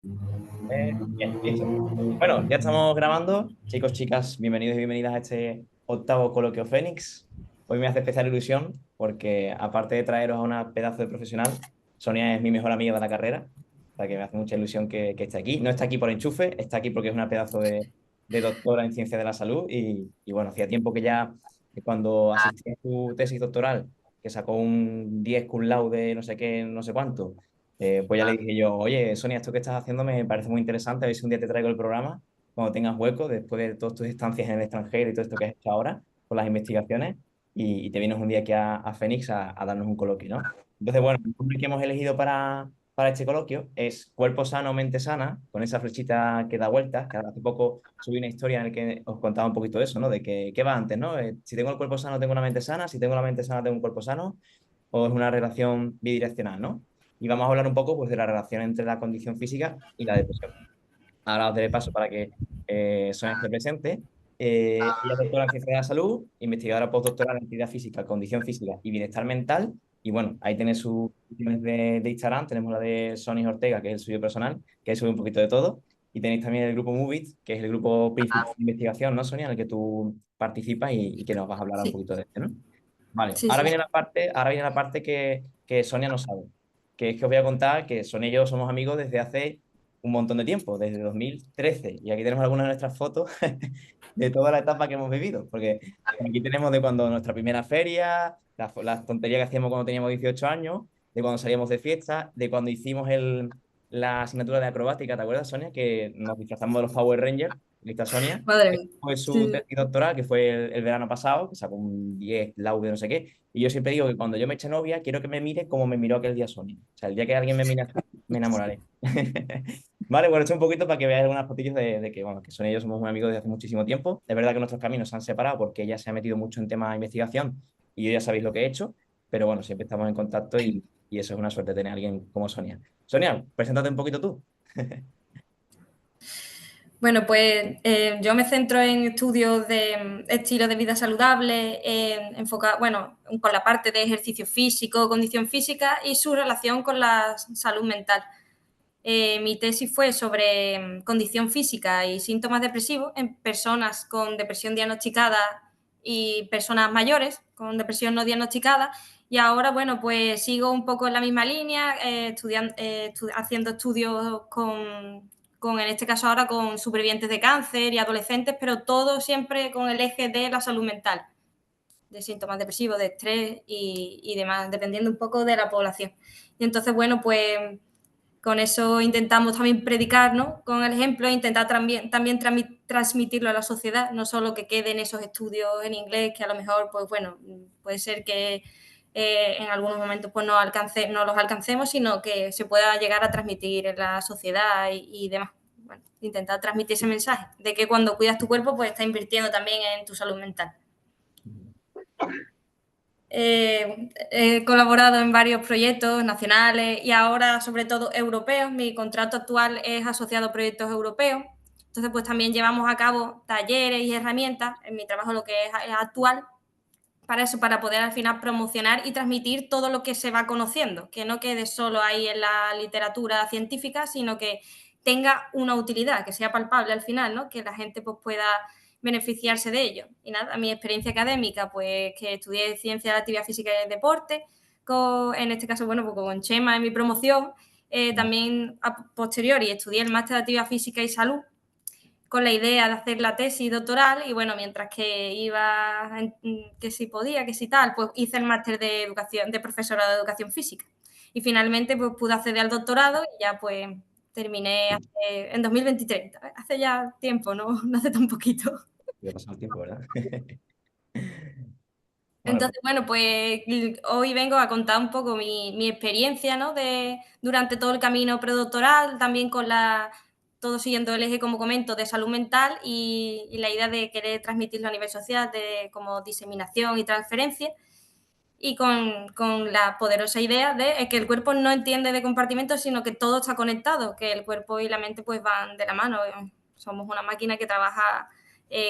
Bien, listo. Bueno, ya estamos grabando. Chicos, chicas, bienvenidos y bienvenidas a este octavo Coloquio Fénix. Hoy me hace especial ilusión porque, aparte de traeros a una pedazo de profesional, Sonia es mi mejor amiga de la carrera, o sea que me hace mucha ilusión que esté aquí. No está aquí por enchufe, está aquí porque es una pedazo de doctora en ciencia de la salud y bueno, hacía tiempo que ya, cuando asistí a su tesis doctoral, que sacó un 10 cum laude, no sé qué, no sé cuánto. Pues ya le dije yo, oye, Sonia, esto que estás haciendo me parece muy interesante, a ver si un día te traigo el programa, cuando tengas hueco, después de todas tus estancias en el extranjero y todo esto que has hecho ahora, con las investigaciones, y te vienes un día aquí a Fénix a darnos un coloquio, ¿no? Entonces, bueno, el nombre que hemos elegido para este coloquio es Cuerpo sano, mente sana, con esa flechita que da vueltas, que hace poco subí una historia en la que os contaba un poquito de eso, ¿no? De que, ¿qué va antes, no? Si tengo el cuerpo sano, tengo una mente sana, si tengo la mente sana, tengo un cuerpo sano, o es una relación bidireccional, ¿no? Y vamos a hablar un poco pues, de la relación entre la condición física y la depresión. Ahora os daré paso para que Sonia esté presente. Ella es doctora en ciencia de la salud, investigadora postdoctoral en actividad física, condición física y bienestar mental. Y bueno, ahí tenéis sus direcciones de Instagram. Tenemos la de Sonia Ortega, que es el suyo personal, que ahí sube un poquito de todo. Y tenéis también el grupo Movit, que es el grupo principal de investigación, ¿no, Sonia? En el que tú participas y que nos vas a hablar un Sí, poquito de esto, ¿no? Vale, sí, sí, sí. ahora viene la parte que Sonia no sabe, que es que os voy a contar que Sonia y yo somos amigos desde hace un montón de tiempo, desde 2013, y aquí tenemos algunas de nuestras fotos de toda la etapa que hemos vivido, porque aquí tenemos de cuando nuestra primera feria, las tonterías que hacíamos cuando teníamos 18 años, de cuando salíamos de fiesta, de cuando hicimos la asignatura de acrobática, ¿te acuerdas, Sonia? Que nos disfrazamos de los Power Rangers, ¿lista, Sonia? Madre mía. Fue su Sí, tesis doctoral, que fue el verano pasado, que sacó un 10 laude, no sé qué. Y yo siempre digo que cuando yo me eche novia, quiero que me mire como me miró aquel día Sonia. O sea, el día que alguien me mire así, me enamoraré. Vale, bueno, esto un poquito para que veáis algunas fotillos de que, bueno, que Sonia y yo somos muy amigos desde hace muchísimo tiempo. Es verdad que nuestros caminos se han separado porque ella se ha metido mucho en temas de investigación y yo ya sabéis lo que he hecho, pero bueno, siempre estamos en contacto y eso es una suerte tener a alguien como Sonia. Sonia, preséntate un poquito tú. bueno, pues yo me centro en estudios de estilo de vida saludable, bueno, con la parte de ejercicio físico, condición física y su relación con la salud mental. Mi tesis fue sobre condición física y síntomas depresivos en personas con depresión diagnosticada y personas mayores con depresión no diagnosticada. Y ahora, bueno, pues sigo un poco en la misma línea, haciendo estudios en este caso ahora, con supervivientes de cáncer y adolescentes, pero todo siempre con el eje de la salud mental, de síntomas depresivos, de estrés y demás, dependiendo un poco de la población. Y entonces, bueno, pues con eso intentamos también predicar, ¿no? Con el ejemplo, intentar también transmitirlo a la sociedad, no solo que queden esos estudios en inglés, que a lo mejor, pues bueno, puede ser que en algunos momentos pues no los alcancemos, sino que se pueda llegar a transmitir en la sociedad y demás. Bueno, intentar transmitir ese mensaje de que cuando cuidas tu cuerpo, pues estás invirtiendo también en tu salud mental. He colaborado en varios proyectos nacionales y ahora, sobre todo, europeos. Mi contrato actual es asociado a proyectos europeos. Entonces, pues también llevamos a cabo talleres y herramientas en mi trabajo, lo que es actual, para eso, para poder al final promocionar y transmitir todo lo que se va conociendo, que no quede solo ahí en la literatura científica, sino que tenga una utilidad, que sea palpable al final, ¿no? Que la gente pues pueda beneficiarse de ello. Y nada, mi experiencia académica, pues que estudié ciencia de la actividad física y el deporte, en este caso, bueno, pues con Chema en mi promoción, también a posteriori estudié el máster de actividad física y salud, con la idea de hacer la tesis doctoral y bueno, mientras que iba, que si podía, que si tal, pues hice el máster de educación, de profesora de educación física. Y finalmente pues pude acceder al doctorado y ya pues terminé en 2023, hace ya tiempo, no, no hace tan poquito. Voy a pasar el tiempo, ¿verdad? Bueno, Entonces, bueno, pues hoy vengo a contar un poco mi experiencia, ¿no? Durante todo el camino predoctoral, también todo siguiendo el eje, como comento, de salud mental y la idea de querer transmitirlo a nivel social, como diseminación y transferencia, y con la poderosa idea de que el cuerpo no entiende de compartimentos, sino que todo está conectado, que el cuerpo y la mente pues van de la mano. Somos una máquina que trabaja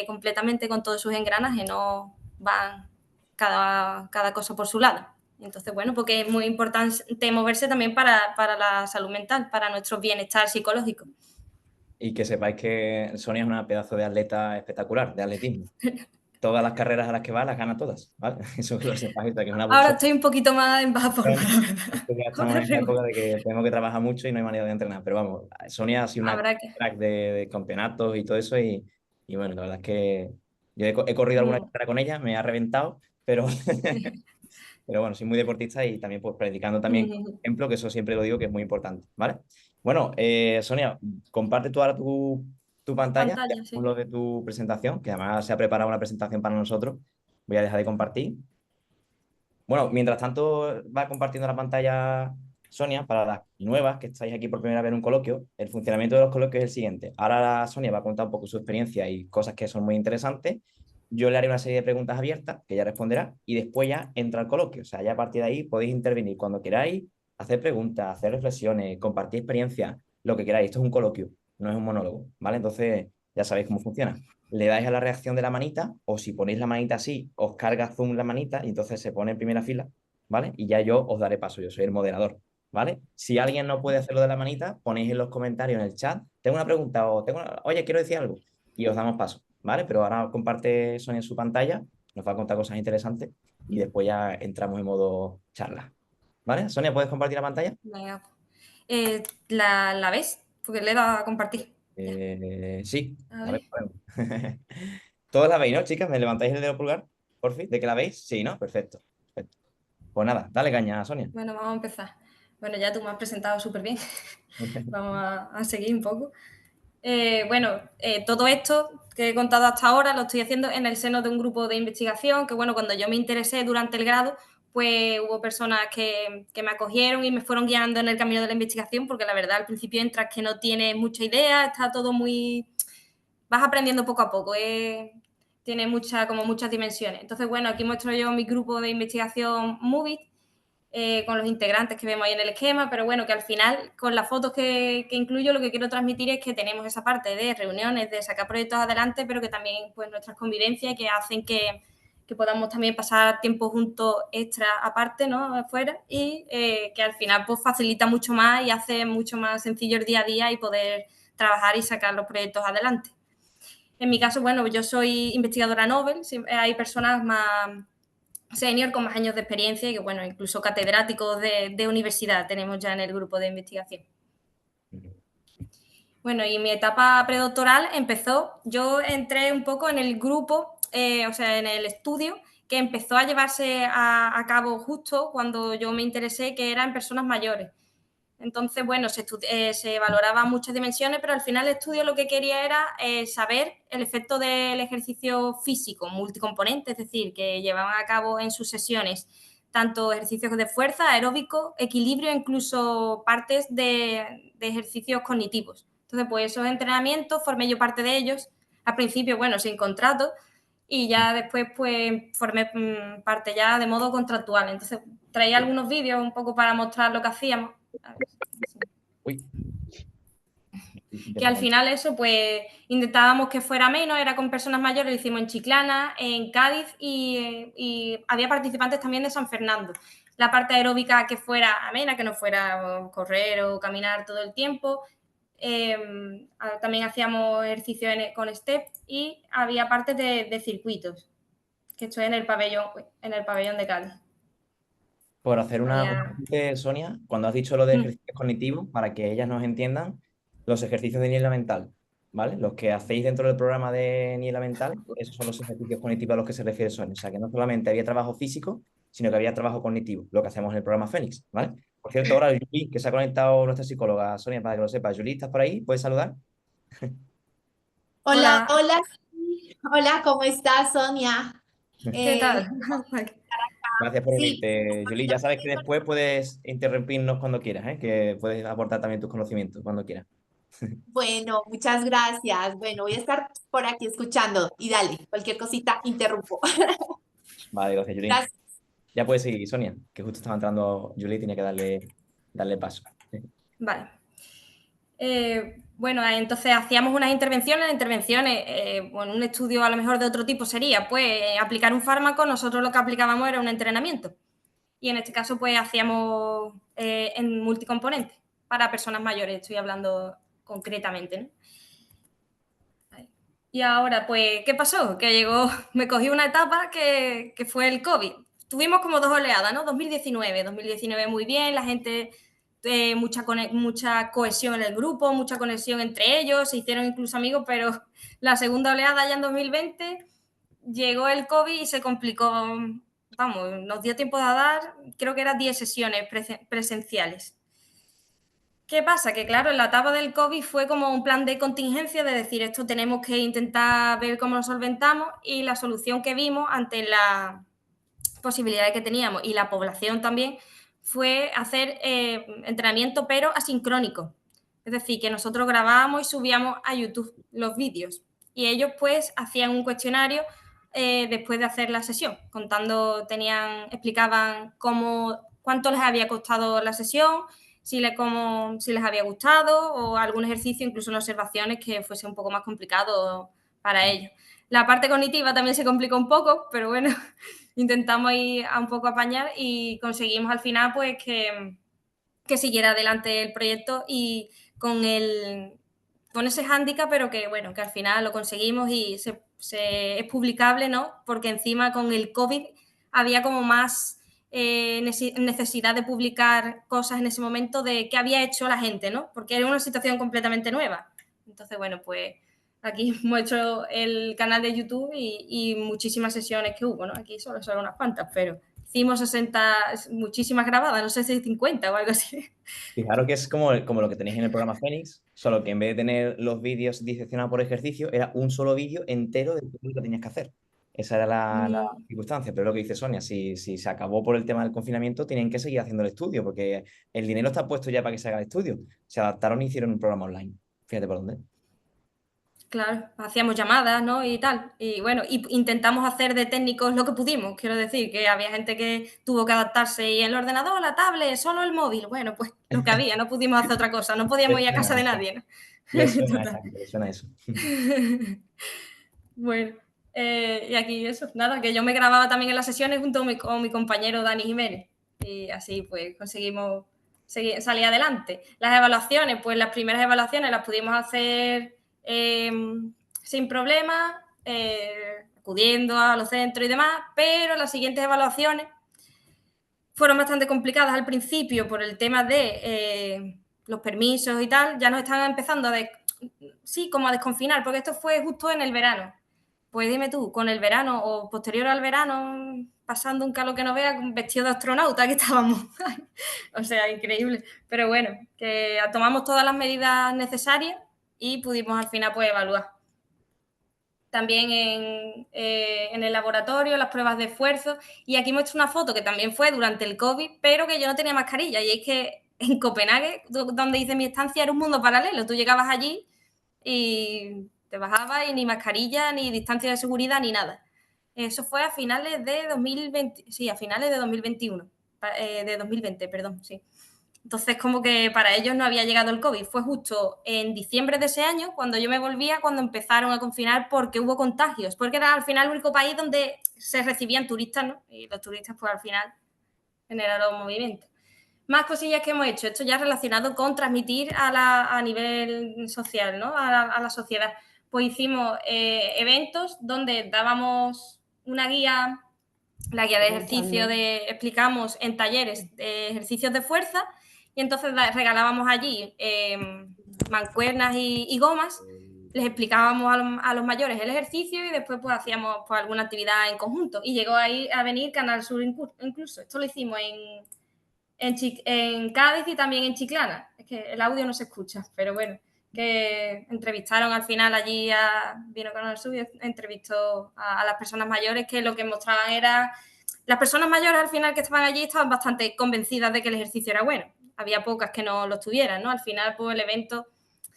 completamente con todos sus engranajes, no van cada cosa por su lado. Entonces, bueno, porque es muy importante moverse también para la salud mental, para nuestro bienestar psicológico. Y que sepáis que Sonia es una pedazo de atleta espectacular, de atletismo. Todas las carreras a las que va las gana todas, ¿vale? Eso que lo sepáis, que es una Ahora buzo. estoy un poquito más en baja forma, la verdad. Esto ya estamos Otra en esa época pregunta. de que tenemos que trabajar mucho y no hay manera de entrenar. Pero vamos, Sonia ha sido una Habrá que... crack de campeonatos y todo eso. Y bueno, la verdad es que yo he corrido alguna Mm. carrera con ella, me ha reventado, pero, pero bueno, soy muy deportista y también pues predicando también ejemplo, que eso siempre lo digo que es muy importante, ¿vale? Bueno, Sonia, comparte tú ahora tu pantalla, ya Pantalla, sí. lo de tu presentación, que además se ha preparado una presentación para nosotros. Voy a dejar de compartir. Bueno, mientras tanto va compartiendo la pantalla Sonia para las nuevas que estáis aquí por primera vez en un coloquio. El funcionamiento de los coloquios es el siguiente. Ahora Sonia va a contar un poco su experiencia y cosas que son muy interesantes. Yo le haré una serie de preguntas abiertas que ella responderá y después ya entra el coloquio. O sea, ya a partir de ahí podéis intervenir cuando queráis, hacer preguntas, hacer reflexiones, compartir experiencias, lo que queráis. Esto es un coloquio, no es un monólogo, ¿vale? Entonces ya sabéis cómo funciona. Le dais a la reacción de la manita, o si ponéis la manita así, os carga zoom la manita y entonces se pone en primera fila, ¿vale? Y ya yo os daré paso, yo soy el moderador, ¿vale? Si alguien no puede hacerlo de la manita, ponéis en los comentarios en el chat, tengo una pregunta o oye, quiero decir algo, y os damos paso, ¿vale? Pero ahora comparte Sonia su pantalla, nos va a contar cosas interesantes y después ya entramos en modo charla, ¿vale? Sonia, ¿puedes compartir la pantalla? Venga. ¿La ves? Porque le he dado a compartir. Ya. Sí, A a ver, ver. bueno. Todos la veis, ¿no, chicas? ¿Me levantáis el dedo pulgar, por fin? ¿De que la veis? Sí, ¿no? Perfecto. Perfecto. Pues nada, dale caña, Sonia. Bueno, vamos a empezar. Bueno, ya tú me has presentado súper bien. Vamos a seguir un poco. Todo esto que he contado hasta ahora lo estoy haciendo en el seno de un grupo de investigación que, bueno, cuando yo me interesé durante el grado, pues hubo personas que me acogieron y me fueron guiando en el camino de la investigación, porque la verdad al principio entras que no tienes mucha idea, está todo muy... vas aprendiendo poco a poco, tiene como muchas dimensiones. Entonces, bueno, aquí muestro yo mi grupo de investigación Movit, con los integrantes que vemos ahí en el esquema, pero bueno, que al final, con las fotos que incluyo, lo que quiero transmitir es que tenemos esa parte de reuniones, de sacar proyectos adelante, pero que también, pues, nuestras convivencias que hacen que podamos también pasar tiempo juntos extra aparte, ¿no? Afuera, y que al final, pues, facilita mucho más y hace mucho más sencillo el día a día y poder trabajar y sacar los proyectos adelante. En mi caso, bueno, yo soy investigadora Nobel, hay personas más senior con más años de experiencia y que, bueno, incluso catedráticos de universidad tenemos ya en el grupo de investigación. Bueno, y mi etapa predoctoral empezó, yo entré un poco en el grupo, o sea, en el estudio que empezó a llevarse a cabo justo cuando yo me interesé, que era en personas mayores. Entonces, bueno, se valoraba muchas dimensiones, pero al final el estudio lo que quería era saber el efecto del ejercicio físico multicomponente, es decir, que llevaban a cabo en sus sesiones tanto ejercicios de fuerza, aeróbico, equilibrio, incluso partes de ejercicios cognitivos. Entonces, pues esos entrenamientos formé yo parte de ellos, al principio, bueno, sin contrato, y ya después pues formé parte ya de modo contractual. Entonces traía algunos vídeos un poco para mostrar lo que hacíamos. Uy. Que al final eso pues intentábamos que fuera menos, era con personas mayores, lo hicimos en Chiclana, en Cádiz y había participantes también de San Fernando. La parte aeróbica que fuera amena, que no fuera correr o caminar todo el tiempo. También hacíamos ejercicios con step y había partes de circuitos, que estoy en el pabellón de Cádiz. Por hacer un Había... apunte, Sonia, cuando has dicho lo de ejercicios cognitivos, para que ellas nos entiendan, los ejercicios de niebla mental, ¿vale? Los que hacéis dentro del programa de niebla mental, esos son los ejercicios cognitivos a los que se refiere Sonia. O sea, que no solamente había trabajo físico, sino que había trabajo cognitivo, lo que hacemos en el programa Fénix, ¿vale? Por cierto, ahora Julie, que se ha conectado nuestra psicóloga, Sonia, para que lo sepa. Julie, ¿estás por ahí? ¿Puedes saludar? Hola, Hola, hola, sí. Hola, ¿cómo estás, Sonia? ¿qué tal? Gracias por Sí, unirte, estoy Julie. Ya sabes que aquí después puedes interrumpirnos cuando quieras, ¿eh? Que puedes aportar también tus conocimientos cuando quieras. bueno, muchas gracias. Bueno, voy a estar por aquí escuchando y dale, cualquier cosita, interrumpo. Vale, gracias, Julie. Gracias. Ya puedes seguir, Sonia, que justo estaba entrando Julie y tenía que darle paso. Vale. Entonces hacíamos unas intervenciones, bueno, un estudio a lo mejor de otro tipo sería, pues, aplicar un fármaco, nosotros lo que aplicábamos era un entrenamiento. y en este caso pues hacíamos en multicomponente para personas mayores, estoy hablando concretamente, ¿no? Y ahora, pues, ¿qué pasó? Que llegó, me cogí una etapa que fue el COVID. Tuvimos como 2 oleadas, ¿no? 2019 muy bien, la gente, mucha cohesión en el grupo, mucha conexión entre ellos, se hicieron incluso amigos, pero la segunda oleada ya en 2020 llegó el COVID y se complicó, vamos, nos dio tiempo de dar, creo que eran 10 sesiones presenciales. ¿Qué pasa? Que claro, en la etapa del COVID fue como un plan de contingencia de decir esto tenemos que intentar ver cómo lo solventamos y la solución que vimos ante la posibilidades que teníamos y la población también fue hacer entrenamiento pero asincrónico. Es decir, que nosotros grabábamos y subíamos a YouTube los vídeos y ellos pues hacían un cuestionario después de hacer la sesión, explicaban cuánto les había costado la sesión, si les había gustado o algún ejercicio, incluso en observaciones que fuese un poco más complicado para ellos. La parte cognitiva también se complicó un poco, pero bueno, intentamos ir a un poco apañar y conseguimos al final pues que siguiera adelante el proyecto y con ese hándicap, pero que bueno, que al final lo conseguimos y es publicable, ¿no? Porque encima con el COVID había como más necesidad de publicar cosas en ese momento de qué había hecho la gente, ¿no? Porque era una situación completamente nueva. Entonces, bueno, pues aquí hemos hecho el canal de YouTube y muchísimas sesiones que hubo, ¿no? Aquí solo unas cuantas, pero hicimos 60, muchísimas grabadas, no sé si 50 o algo así. Fijaros que es como lo que tenéis en el programa Fénix, solo que en vez de tener los vídeos diseccionados por ejercicio, era un solo vídeo entero de todo lo que tenías que hacer. Esa era la circunstancia, pero lo que dice Sonia, si se acabó por el tema del confinamiento, tienen que seguir haciendo el estudio, porque el dinero está puesto ya para que se haga el estudio. Se adaptaron y hicieron un programa online. Fíjate por dónde. Claro, hacíamos llamadas, ¿no? Y tal. Y bueno, intentamos hacer de técnicos lo que pudimos. Quiero decir, que había gente que tuvo que adaptarse y el ordenador, la tablet, solo el móvil. Bueno, pues lo que había, no pudimos hacer otra cosa, no podíamos ir a casa de nadie, ¿no? Le suena eso. Bueno, y aquí eso, nada, que yo me grababa también en las sesiones junto con mi compañero Dani Jiménez. Y así pues conseguimos salir adelante. Las evaluaciones, pues las primeras evaluaciones las pudimos hacer sin problemas, acudiendo a los centros y demás, pero las siguientes evaluaciones fueron bastante complicadas al principio por el tema de los permisos y tal. Ya nos estaban empezando como a desconfinar, porque esto fue justo en el verano. Pues dime tú, con el verano o posterior al verano, pasando un calor que no veas, vestido de astronauta que estábamos. O sea, increíble. Pero bueno, que tomamos todas las medidas necesarias y pudimos al final pues evaluar. También en el laboratorio, las pruebas de esfuerzo. Y aquí muestro una foto que también fue durante el COVID, pero que yo no tenía mascarilla. Y es que en Copenhague, donde hice mi estancia, era un mundo paralelo. Tú llegabas allí y te bajabas y ni mascarilla, ni distancia de seguridad, ni nada. Eso fue a finales de 2020, sí, a finales de 2021, de 2020, perdón, sí. Entonces, como que para ellos no había llegado el COVID. Fue justo en diciembre de ese año, cuando yo me volvía, cuando empezaron a confinar porque hubo contagios, porque era al final el único país donde se recibían turistas, ¿no? Y los turistas, pues al final generaron movimiento. Más cosillas que hemos hecho, esto ya relacionado con transmitir a nivel social, ¿no? A la sociedad. Pues hicimos eventos donde dábamos una guía, la guía de ejercicio, explicamos en talleres de ejercicios de fuerza y entonces regalábamos allí mancuernas y gomas, les explicábamos a los mayores el ejercicio y después pues hacíamos pues, alguna actividad en conjunto y llegó ahí a venir Canal Sur incluso. Esto lo hicimos en Cádiz y también en Chiclana. Es que el audio no se escucha, pero bueno, que entrevistaron al final allí, vino Canal Sur y entrevistó a las personas mayores, que lo que mostraban era, las personas mayores al final que estaban allí estaban bastante convencidas de que el ejercicio era bueno. Había pocas que no lo tuvieran, ¿no? Al final, pues el evento,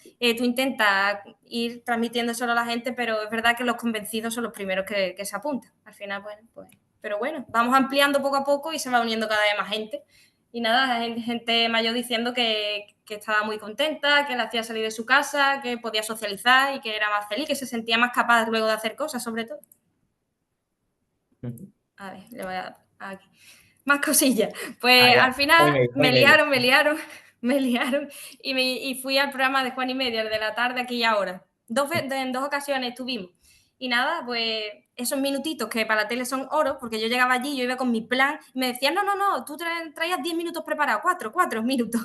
tú intentas ir transmitiéndoselo a la gente, pero es verdad que los convencidos son los primeros que se apuntan. Al final, bueno, pues, pero bueno, vamos ampliando poco a poco y se va uniendo cada vez más gente. Y nada, gente mayor diciendo que estaba muy contenta, que le hacía salir de su casa, que podía socializar y que era más feliz, que se sentía más capaz luego de hacer cosas, sobre todo. A ver, le voy a dar aquí. Más cosillas. Pues ya. al final Juan y medio. me liaron y fui al programa de Juan y Medio, el de la tarde, aquí y ahora. En 2 ocasiones estuvimos. Y nada, pues esos minutitos que para la tele son oro, porque yo llegaba allí, yo iba con mi plan, y me decían, no, tú traías 10 minutos preparados, 4 minutos.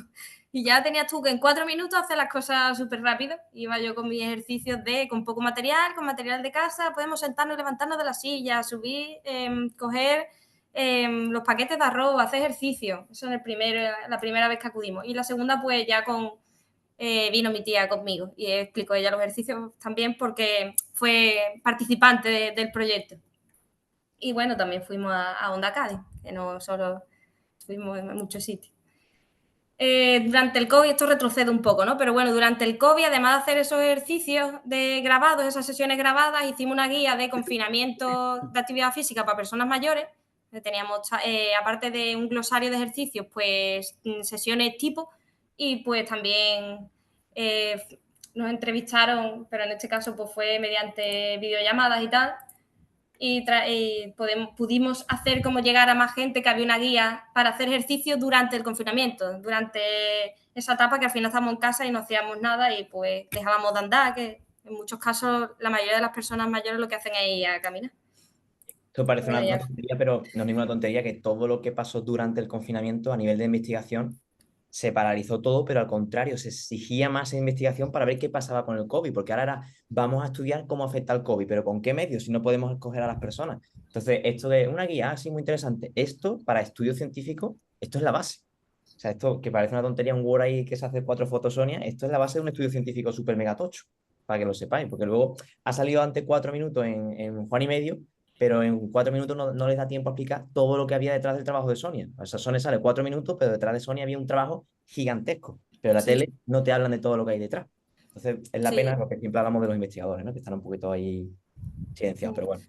Y ya tenías tú que en 4 minutos hacer las cosas súper rápido. Iba yo con mis ejercicios con poco material, con material de casa, podemos sentarnos y levantarnos de la silla, subir, coger los paquetes de arroz, hacer ejercicio. Eso es la primera vez que acudimos. Y la segunda, pues ya vino mi tía conmigo y explicó ella los ejercicios también porque fue participante del proyecto. Y bueno, también fuimos a Onda Cádiz, que no solo fuimos en muchos sitios. Durante el COVID, esto retrocede un poco, ¿no? Pero bueno, durante el COVID, además de hacer esos ejercicios grabados, esas sesiones grabadas, hicimos una guía de confinamiento de actividad física para personas mayores. Teníamos, aparte de un glosario de ejercicios, pues sesiones tipo y pues también nos entrevistaron, pero en este caso pues fue mediante videollamadas y tal. Y pudimos hacer como llegar a más gente, que había una guía para hacer ejercicio durante el confinamiento, durante esa etapa que al final estábamos en casa y no hacíamos nada y pues dejábamos de andar, que en muchos casos la mayoría de las personas mayores lo que hacen es ir a caminar. Esto parece Bueno, una ya. tontería, pero no es ninguna tontería que todo lo que pasó durante el confinamiento a nivel de investigación se paralizó todo, pero al contrario, se exigía más investigación para ver qué pasaba con el COVID, porque ahora era, vamos a estudiar cómo afecta el COVID, pero ¿con qué medios si no podemos escoger a las personas? Entonces, esto de una guía, así muy interesante, esto para estudio científico, esto es la base. O sea, esto que parece una tontería, un Word ahí que se hace 4 fotos, Sonia, esto es la base de un estudio científico súper mega tocho, para que lo sepáis, porque luego ha salido antes 4 minutos en Juan y Medio, pero en 4 minutos no les da tiempo a explicar todo lo que había detrás del trabajo de Sonia. O sea, Sonia sale 4 minutos, pero detrás de Sonia había un trabajo gigantesco. Pero en la Sí, tele no te hablan de todo lo que hay detrás. Entonces, es la pena sí. porque siempre hablamos de los investigadores, ¿no? Que están un poquito ahí silenciados, pero bueno.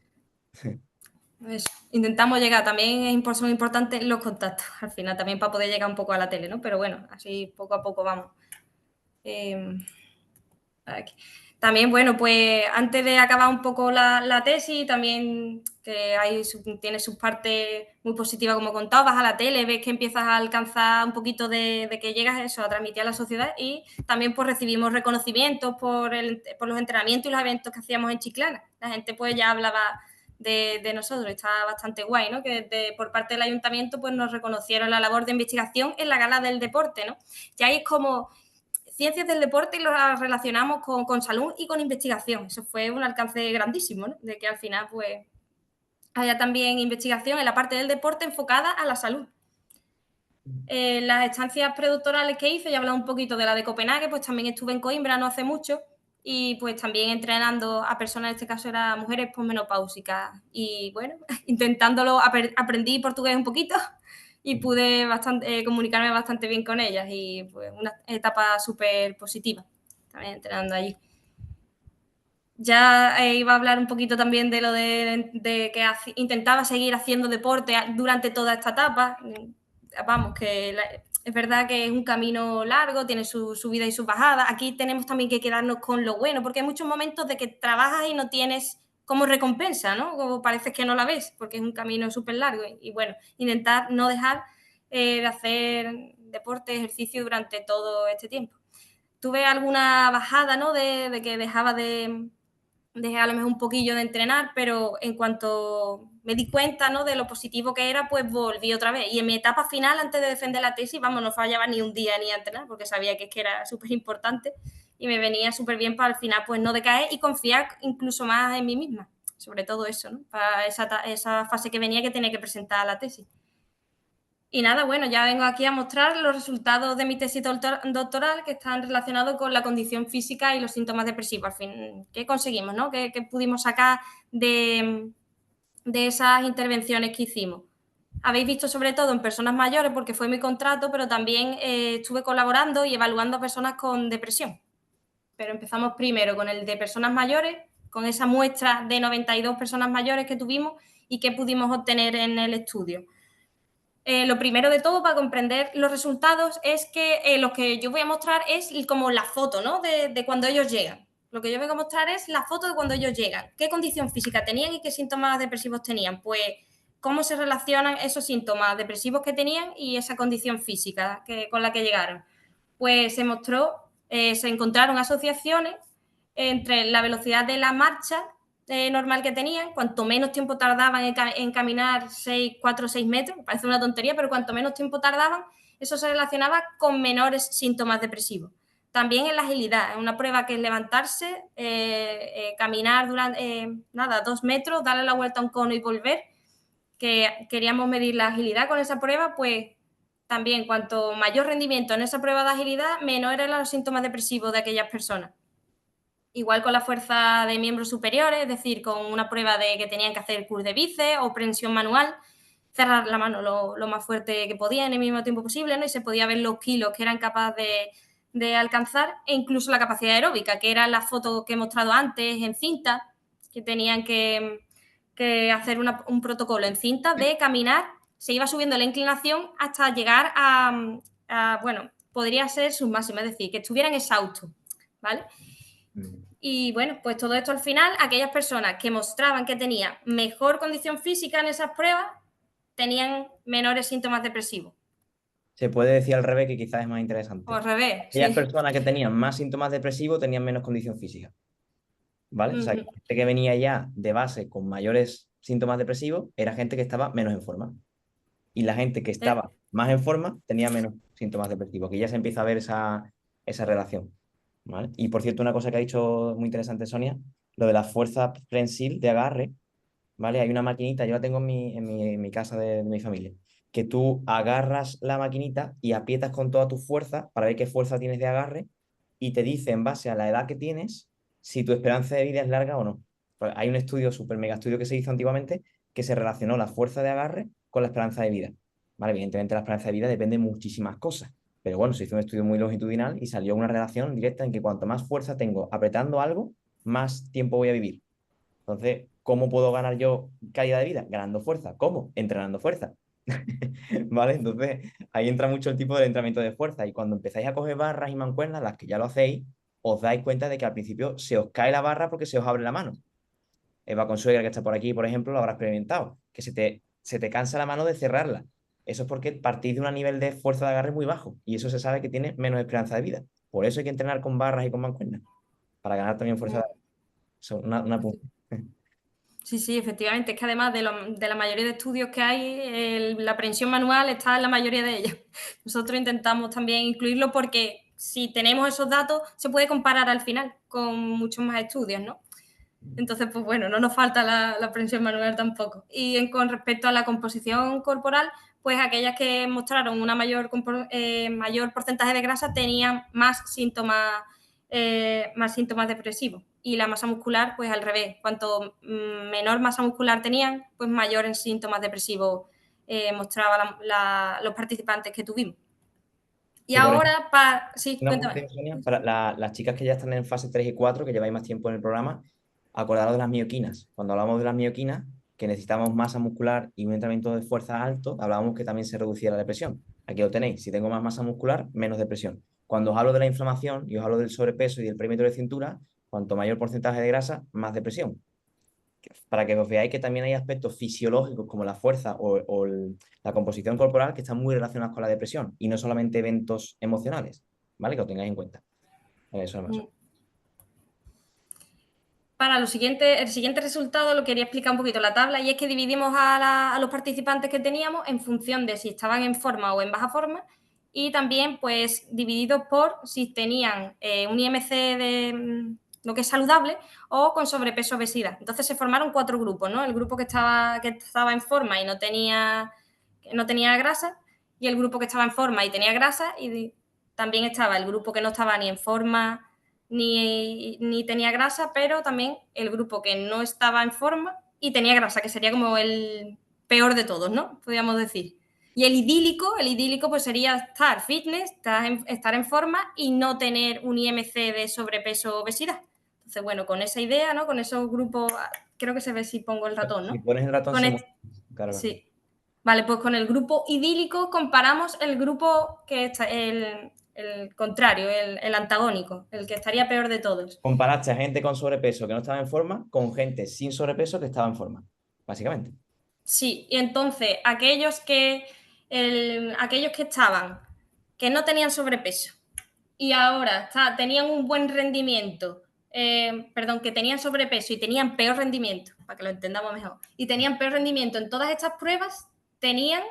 Eso. Intentamos llegar, también son importantes los contactos, al final, también para poder llegar un poco a la tele, ¿no? Pero bueno, así poco a poco vamos. Aquí. También, bueno, pues antes de acabar un poco la tesis, también que tiene sus partes muy positivas, como contabas, a la tele, ves que empiezas a alcanzar un poquito de que llegas a eso, a transmitir a la sociedad y también pues recibimos reconocimientos por los entrenamientos y los eventos que hacíamos en Chiclana. La gente pues ya hablaba de nosotros, está bastante guay, ¿no? Que por parte del ayuntamiento pues nos reconocieron la labor de investigación en la gala del deporte, ¿no? Ya es como ciencias del deporte y lo relacionamos con salud y con investigación. Eso fue un alcance grandísimo, ¿no? De que al final, pues, haya también investigación en la parte del deporte enfocada a la salud. Las estancias predoctorales que hice, ya he hablado un poquito de la de Copenhague, pues también estuve en Coimbra no hace mucho y pues también entrenando a personas, en este caso eran mujeres posmenopáusicas y bueno, intentándolo, aprendí portugués un poquito y pude comunicarme bastante bien con ellas y pues una etapa súper positiva también entrenando allí. Ya iba a hablar un poquito también de lo de que intentaba seguir haciendo deporte durante toda esta etapa. Vamos, que es verdad que es un camino largo, tiene su subida y sus bajadas. Aquí tenemos también que quedarnos con lo bueno, porque hay muchos momentos de que trabajas y no tienes como recompensa, ¿no? Como parece que no la ves, porque es un camino súper largo. Y bueno, intentar no dejar de hacer deporte, ejercicio durante todo este tiempo. Tuve alguna bajada, ¿no? De que dejé a lo mejor un poquillo de entrenar, pero en cuanto me di cuenta, ¿no? De lo positivo que era, pues volví otra vez. Y en mi etapa final, antes de defender la tesis, vamos, no fallaba ni un día ni a entrenar, porque sabía que era súper importante y me venía súper bien para al final pues no decaer y confiar incluso más en mí misma. Sobre todo eso, ¿no? Para esa fase que venía que tenía que presentar la tesis. Y nada, bueno, ya vengo aquí a mostrar los resultados de mi tesis doctoral que están relacionados con la condición física y los síntomas depresivos. Al fin, ¿qué conseguimos, no? ¿Qué pudimos sacar de esas intervenciones que hicimos? Habéis visto sobre todo en personas mayores porque fue mi contrato, pero también estuve colaborando y evaluando a personas con depresión. Pero empezamos primero con el de personas mayores, con esa muestra de 92 personas mayores que tuvimos y que pudimos obtener en el estudio. Lo primero de todo, para comprender los resultados, es que lo que yo voy a mostrar es como la foto, ¿no? de cuando ellos llegan. Lo que yo vengo a mostrar es la foto de cuando ellos llegan. ¿Qué condición física tenían y qué síntomas depresivos tenían? Pues cómo se relacionan esos síntomas depresivos que tenían y esa condición física con la que llegaron. Pues se mostró, se encontraron asociaciones entre la velocidad de la marcha normal que tenían, cuanto menos tiempo tardaban en caminar 4 o 6 metros, parece una tontería, pero cuanto menos tiempo tardaban, eso se relacionaba con menores síntomas depresivos. También en la agilidad, una prueba que es levantarse, caminar durante 2 metros, darle la vuelta a un cono y volver, que queríamos medir la agilidad con esa prueba, pues también cuanto mayor rendimiento en esa prueba de agilidad, menor eran los síntomas depresivos de aquellas personas. Igual con la fuerza de miembros superiores, es decir, con una prueba de que tenían que hacer curl de bíceps o prensión manual, cerrar la mano lo más fuerte que podían en el mismo tiempo posible, ¿no? Y se podía ver los kilos que eran capaces de alcanzar, e incluso la capacidad aeróbica, que era la foto que he mostrado antes en cinta, que tenían que hacer un protocolo en cinta de caminar, se iba subiendo la inclinación hasta llegar a bueno, podría ser su máximo, es decir, que estuvieran exhaustos, ¿vale? Y bueno, pues todo esto al final, aquellas personas que mostraban que tenían mejor condición física en esas pruebas, tenían menores síntomas depresivos. Se puede decir al revés, que quizás es más O interesante. al revés, Aquellas sí. personas que tenían más síntomas depresivos tenían menos condición física, ¿vale? O sea, que gente que venía ya de base con mayores síntomas depresivos era gente que estaba menos en forma. Y la gente que estaba más en forma tenía menos síntomas depresivos, que ya se empieza a ver esa relación, ¿vale? Y por cierto, una cosa que ha dicho muy interesante Sonia, lo de la fuerza prensil de agarre, ¿vale? Hay una maquinita, yo la tengo en mi casa de mi familia, que tú agarras la maquinita y aprietas con toda tu fuerza para ver qué fuerza tienes de agarre y te dice en base a la edad que tienes si tu esperanza de vida es larga o no. Pues hay un estudio, súper mega estudio que se hizo antiguamente que se relacionó la fuerza de agarre con la esperanza de vida. ¿Vale? Evidentemente la esperanza de vida depende de muchísimas cosas, pero bueno, se hizo un estudio muy longitudinal y salió una relación directa en que cuanto más fuerza tengo apretando algo, más tiempo voy a vivir. Entonces, ¿cómo puedo ganar yo calidad de vida? Ganando fuerza. ¿Cómo? Entrenando fuerza. ¿Vale? Entonces, ahí entra mucho el tipo de entrenamiento de fuerza. Y cuando empezáis a coger barras y mancuernas, las que ya lo hacéis, os dais cuenta de que al principio se os cae la barra porque se os abre la mano. Eva Consuegra, que está por aquí, por ejemplo, lo habrá experimentado, que se te cansa la mano de cerrarla. Eso es porque partís de un nivel de fuerza de agarre muy bajo y eso se sabe que tiene menos esperanza de vida. Por eso hay que entrenar con barras y con mancuernas, para ganar también fuerza de agarre. Eso es una punta. Sí, sí, efectivamente. Es que además de la mayoría de estudios que hay, la prensión manual está en la mayoría de ellos. Nosotros intentamos también incluirlo porque si tenemos esos datos se puede comparar al final con muchos más estudios, ¿no? Entonces, pues bueno, no nos falta la prensión manual tampoco. Y con respecto a la composición corporal, pues aquellas que mostraron una mayor porcentaje de grasa tenían más síntomas depresivos. Y la masa muscular, pues al revés. Cuanto menor masa muscular tenían, pues mayor en síntomas depresivos mostraban los participantes que tuvimos. Y ahora, sí, cuéntame. Sonia, para las chicas que ya están en fase 3 y 4, que lleváis más tiempo en el programa, acordaros de las mioquinas. Cuando hablamos de las mioquinas, que necesitamos masa muscular y un entrenamiento de fuerza alto, hablábamos que también se reducía la depresión. Aquí lo tenéis. Si tengo más masa muscular, menos depresión. Cuando os hablo de la inflamación y os hablo del sobrepeso y del perímetro de cintura, cuanto mayor porcentaje de grasa, más depresión. Para que os veáis que también hay aspectos fisiológicos como la fuerza o la composición corporal que están muy relacionados con la depresión y no solamente eventos emocionales, ¿vale? Que lo tengáis en cuenta. Eso es más. Para el siguiente resultado lo quería explicar un poquito la tabla, y es que dividimos a los participantes que teníamos en función de si estaban en forma o en baja forma, y también pues divididos por si tenían un IMC de lo que es saludable o con sobrepeso o obesidad. Entonces se formaron 4 grupos, ¿no? El grupo que estaba en forma y no tenía grasa, y el grupo que estaba en forma y tenía grasa, y también estaba el grupo que no estaba ni en forma ni tenía grasa, pero también el grupo que no estaba en forma y tenía grasa, que sería como el peor de todos, ¿no? Podríamos decir. Y el idílico pues sería estar fitness, estar en forma y no tener un IMC de sobrepeso o obesidad. Entonces, bueno, con esa idea, ¿no? Con esos grupos, creo que se ve si pongo el ratón, ¿no? Si pones el ratón, carga. Sí. Vale, pues con el grupo idílico comparamos el grupo que está, el contrario, el antagónico, el que estaría peor de todos. Comparaste a gente con sobrepeso que no estaba en forma con gente sin sobrepeso que estaba en forma, básicamente. Sí, y entonces aquellos que estaban, que no tenían sobrepeso y ahora tenían un buen rendimiento, perdón, que tenían sobrepeso y tenían peor rendimiento, para que lo entendamos mejor, y tenían peor rendimiento en todas estas pruebas, tenían,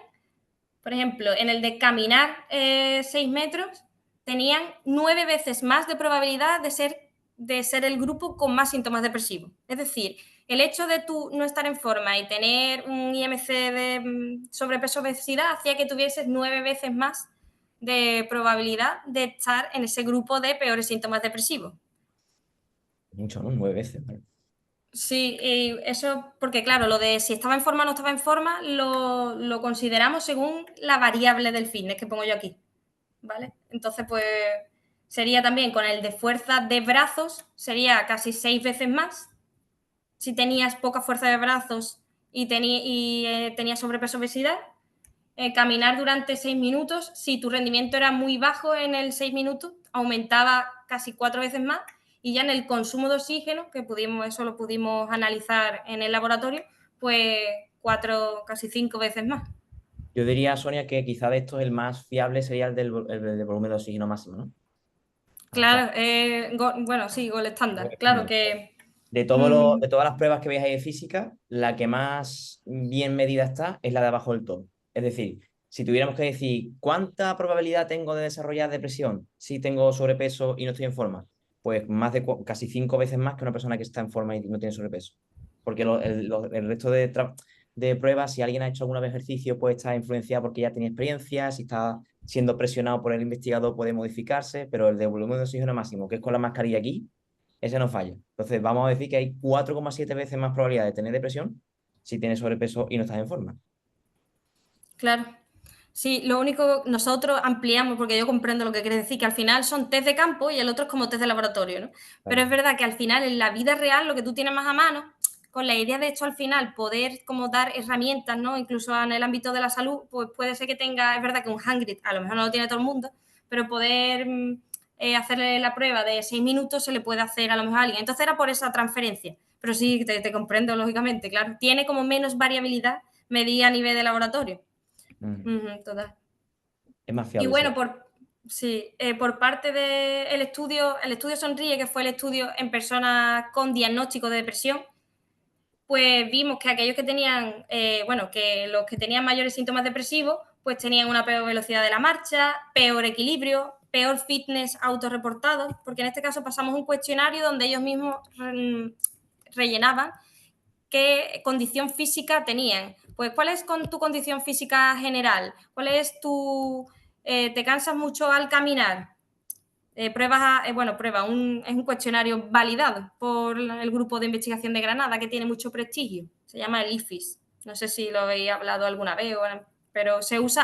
por ejemplo, en el de caminar 6 metros, tenían 9 veces más de probabilidad de ser el grupo con más síntomas depresivos. Es decir, el hecho de tú no estar en forma y tener un IMC de sobrepeso obesidad hacía que tuvieses 9 veces más de probabilidad de estar en ese grupo de peores síntomas depresivos. Mucho, ¿no? 9 veces, ¿vale? Sí, y eso porque claro, lo de si estaba en forma o no estaba en forma lo consideramos según la variable del fitness que pongo yo aquí, ¿vale? Entonces, pues sería también con el de fuerza de brazos, sería casi 6 veces más. Si tenías poca fuerza de brazos y tenías sobrepeso obesidad, caminar durante 6 minutos, si tu rendimiento era muy bajo en el 6 minutos, aumentaba casi 4 veces más. Y ya en el consumo de oxígeno, que eso lo pudimos analizar en el laboratorio, pues 4, casi 5 veces más. Yo diría, Sonia, que quizá de estos el más fiable sería el del volumen de oxígeno máximo, ¿no? Hasta Claro, bueno, sí, gol estándar. Claro estándar. que... De mm, de todas las pruebas que veis ahí de física, la que más bien medida está es la de abajo del todo. Es decir, si tuviéramos que decir cuánta probabilidad tengo de desarrollar depresión si tengo sobrepeso y no estoy en forma, pues más de casi 5 veces más que una persona que está en forma y no tiene sobrepeso. Porque el resto de pruebas, si alguien ha hecho alguna vez ejercicio, puede estar influenciado porque ya tenía experiencia, si está siendo presionado por el investigador puede modificarse, pero el de volumen de oxígeno máximo, que es con la mascarilla aquí, ese no falla. Entonces, vamos a decir que hay 4,7 veces más probabilidad de tener depresión si tienes sobrepeso y no estás en forma. claro. Sí, lo único, nosotros ampliamos, porque yo comprendo lo que quieres decir, que al final son test de campo y el otro es como test de laboratorio, ¿no? Pero Claro. es verdad que al final, en la vida real, lo que tú tienes más a mano, con la idea de esto al final, poder como dar herramientas, ¿no? Incluso en el ámbito de la salud, pues puede ser que tenga, es verdad que un Hangrit a lo mejor no lo tiene todo el mundo, pero poder hacerle la prueba de 6 minutos se le puede hacer a lo mejor a alguien. Entonces era por esa transferencia. Pero sí, te comprendo, lógicamente, claro. Tiene como menos variabilidad medida a nivel de laboratorio. Total. Es más Y fiable, sí. bueno, sí, por parte del estudio Sonríe, que fue el estudio en personas con diagnóstico de depresión, pues vimos que aquellos que tenían, bueno, que los que tenían mayores síntomas depresivos, pues tenían una peor velocidad de la marcha, peor equilibrio, peor fitness autorreportado, porque en este caso pasamos un cuestionario donde ellos mismos rellenaban qué condición física tenían. Pues, ¿cuál es tu condición física general? ¿Cuál es te cansas mucho al caminar? Es un cuestionario validado por el Grupo de Investigación de Granada, que tiene mucho prestigio. Se llama el IFIS. No sé si lo habéis hablado alguna vez, pero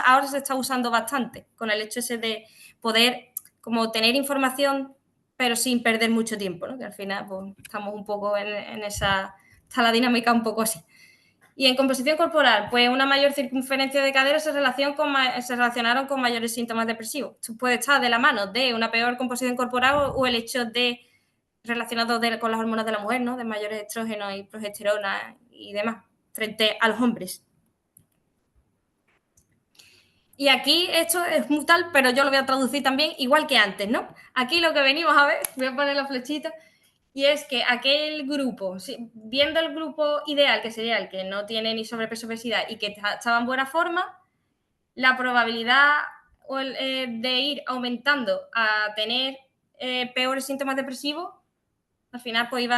ahora se está usando bastante, con el hecho ese de poder como tener información, pero sin perder mucho tiempo, ¿no? Que al final pues, estamos un poco en esa... Está la dinámica un poco así. Y en composición corporal, pues una mayor circunferencia de cadera se relacionaron con mayores síntomas depresivos. Esto puede estar de la mano de una peor composición corporal o el hecho de relacionado con las hormonas de la mujer, ¿no? De mayores estrógenos y progesterona y demás, frente a los hombres. Y aquí esto es muy tal, pero yo lo voy a traducir también igual que antes, ¿no? Aquí lo que venimos a ver, voy a poner la flechita, y es que aquel grupo, viendo el grupo ideal, que sería el que no tiene ni sobrepeso obesidad y que estaba en buena forma, la probabilidad de ir aumentando a tener peores síntomas depresivos, al final pues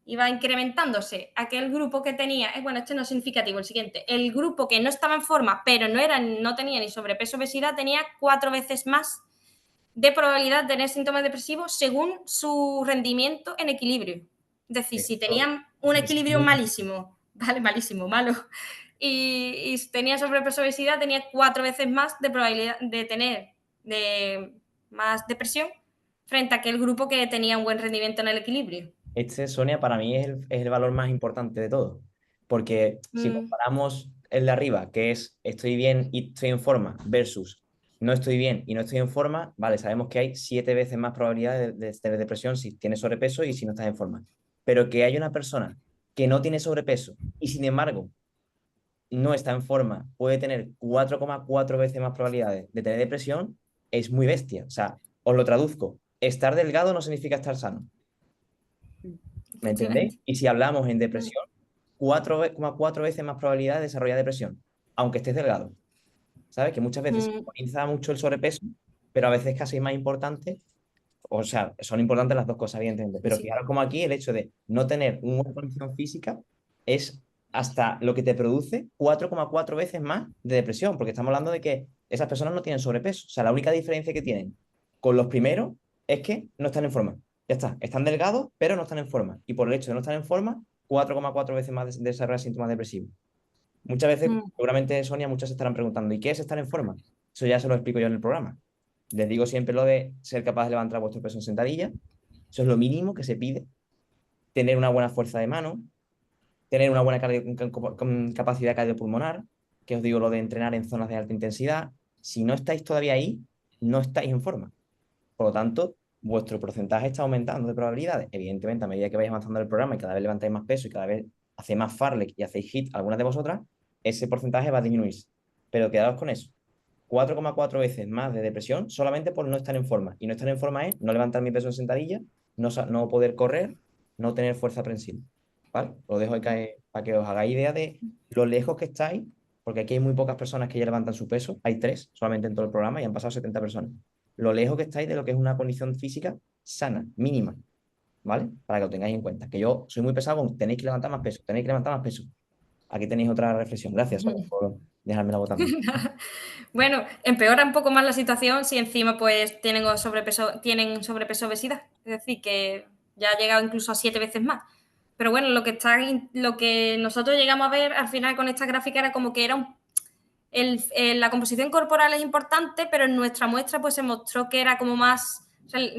iba incrementándose. Aquel grupo que tenía, bueno, este no es significativo, el siguiente, el grupo que no estaba en forma, pero no tenía ni sobrepeso obesidad, tenía 4 veces más de probabilidad de tener síntomas depresivos según su rendimiento en equilibrio. Es decir, si Esto, tenían un equilibrio malísimo, vale, malísimo, malo, y tenía sobrepeso obesidad, tenía 4 veces más de probabilidad de tener más depresión frente a aquel grupo que tenía un buen rendimiento en el equilibrio. Sonia, para mí es el valor más importante de todo. Porque si Mm, comparamos el de arriba, que es estoy bien y estoy en forma, versus no estoy bien y no estoy en forma, vale, sabemos que hay 7 veces más probabilidad de tener depresión si tienes sobrepeso y si no estás en forma. Pero que hay una persona que no tiene sobrepeso y sin embargo no está en forma puede tener 4,4 veces más probabilidades de tener depresión, es muy bestia. O sea, os lo traduzco. Estar delgado no significa estar sano. ¿Me entendéis? Efectivamente. Y si hablamos en depresión, 4,4 veces más probabilidad de desarrollar depresión, aunque estés delgado. ¿Sabes? Que muchas veces se Mm, demoniza mucho el sobrepeso, pero a veces casi más importante, o sea, son importantes las dos cosas, evidentemente, sí, pero sí. fijaros como aquí el hecho de no tener una buena condición física es hasta lo que te produce 4,4 veces más de depresión, porque estamos hablando de que esas personas no tienen sobrepeso. O sea, la única diferencia que tienen con los primeros es que no están en forma. Ya está, están delgados, pero no están en forma. Y por el hecho de no estar en forma, 4,4 veces más de desarrollar síntomas depresivos. Muchas veces, Mm, seguramente, Sonia, muchos se estarán preguntando, ¿y qué es estar en forma? Eso ya se lo explico yo en el programa. Les digo siempre lo de ser capaz de levantar vuestro peso en sentadilla. Eso es lo mínimo que se pide. Tener una buena fuerza de mano, tener una buena capacidad cardiopulmonar, que os digo lo de entrenar en zonas de alta intensidad. Si no estáis todavía ahí, no estáis en forma. Por lo tanto, vuestro porcentaje está aumentando de probabilidades. Evidentemente, a medida que vais avanzando en el programa y cada vez levantáis más peso y cada vez hacéis más farlek y hacéis hit algunas de vosotras, ese porcentaje va a disminuir. Pero quedaos con eso. 4,4 veces más de depresión solamente por no estar en forma. Y no estar en forma es no levantar mi peso en sentadilla, no poder correr, no tener fuerza prensil. ¿Vale? Lo dejo ahí para que os hagáis idea de lo lejos que estáis, porque aquí hay muy pocas personas que ya levantan su peso. Hay 3 solamente en todo el programa y han pasado 70 personas. Lo lejos que estáis de lo que es una condición física sana, mínima. ¿Vale? Para que lo tengáis en cuenta. Que yo soy muy pesado con tenéis que levantar más peso, tenéis que levantar más peso. Aquí tenéis otra reflexión. Gracias, Sonia, por dejármela votando. Bueno, empeora un poco más la situación si encima pues tienen sobrepeso obesidad. Es decir, que ya ha llegado incluso a 7 veces más. Pero bueno, lo que nosotros llegamos a ver al final con esta gráfica era como que la composición corporal es importante, pero en nuestra muestra pues se mostró que era como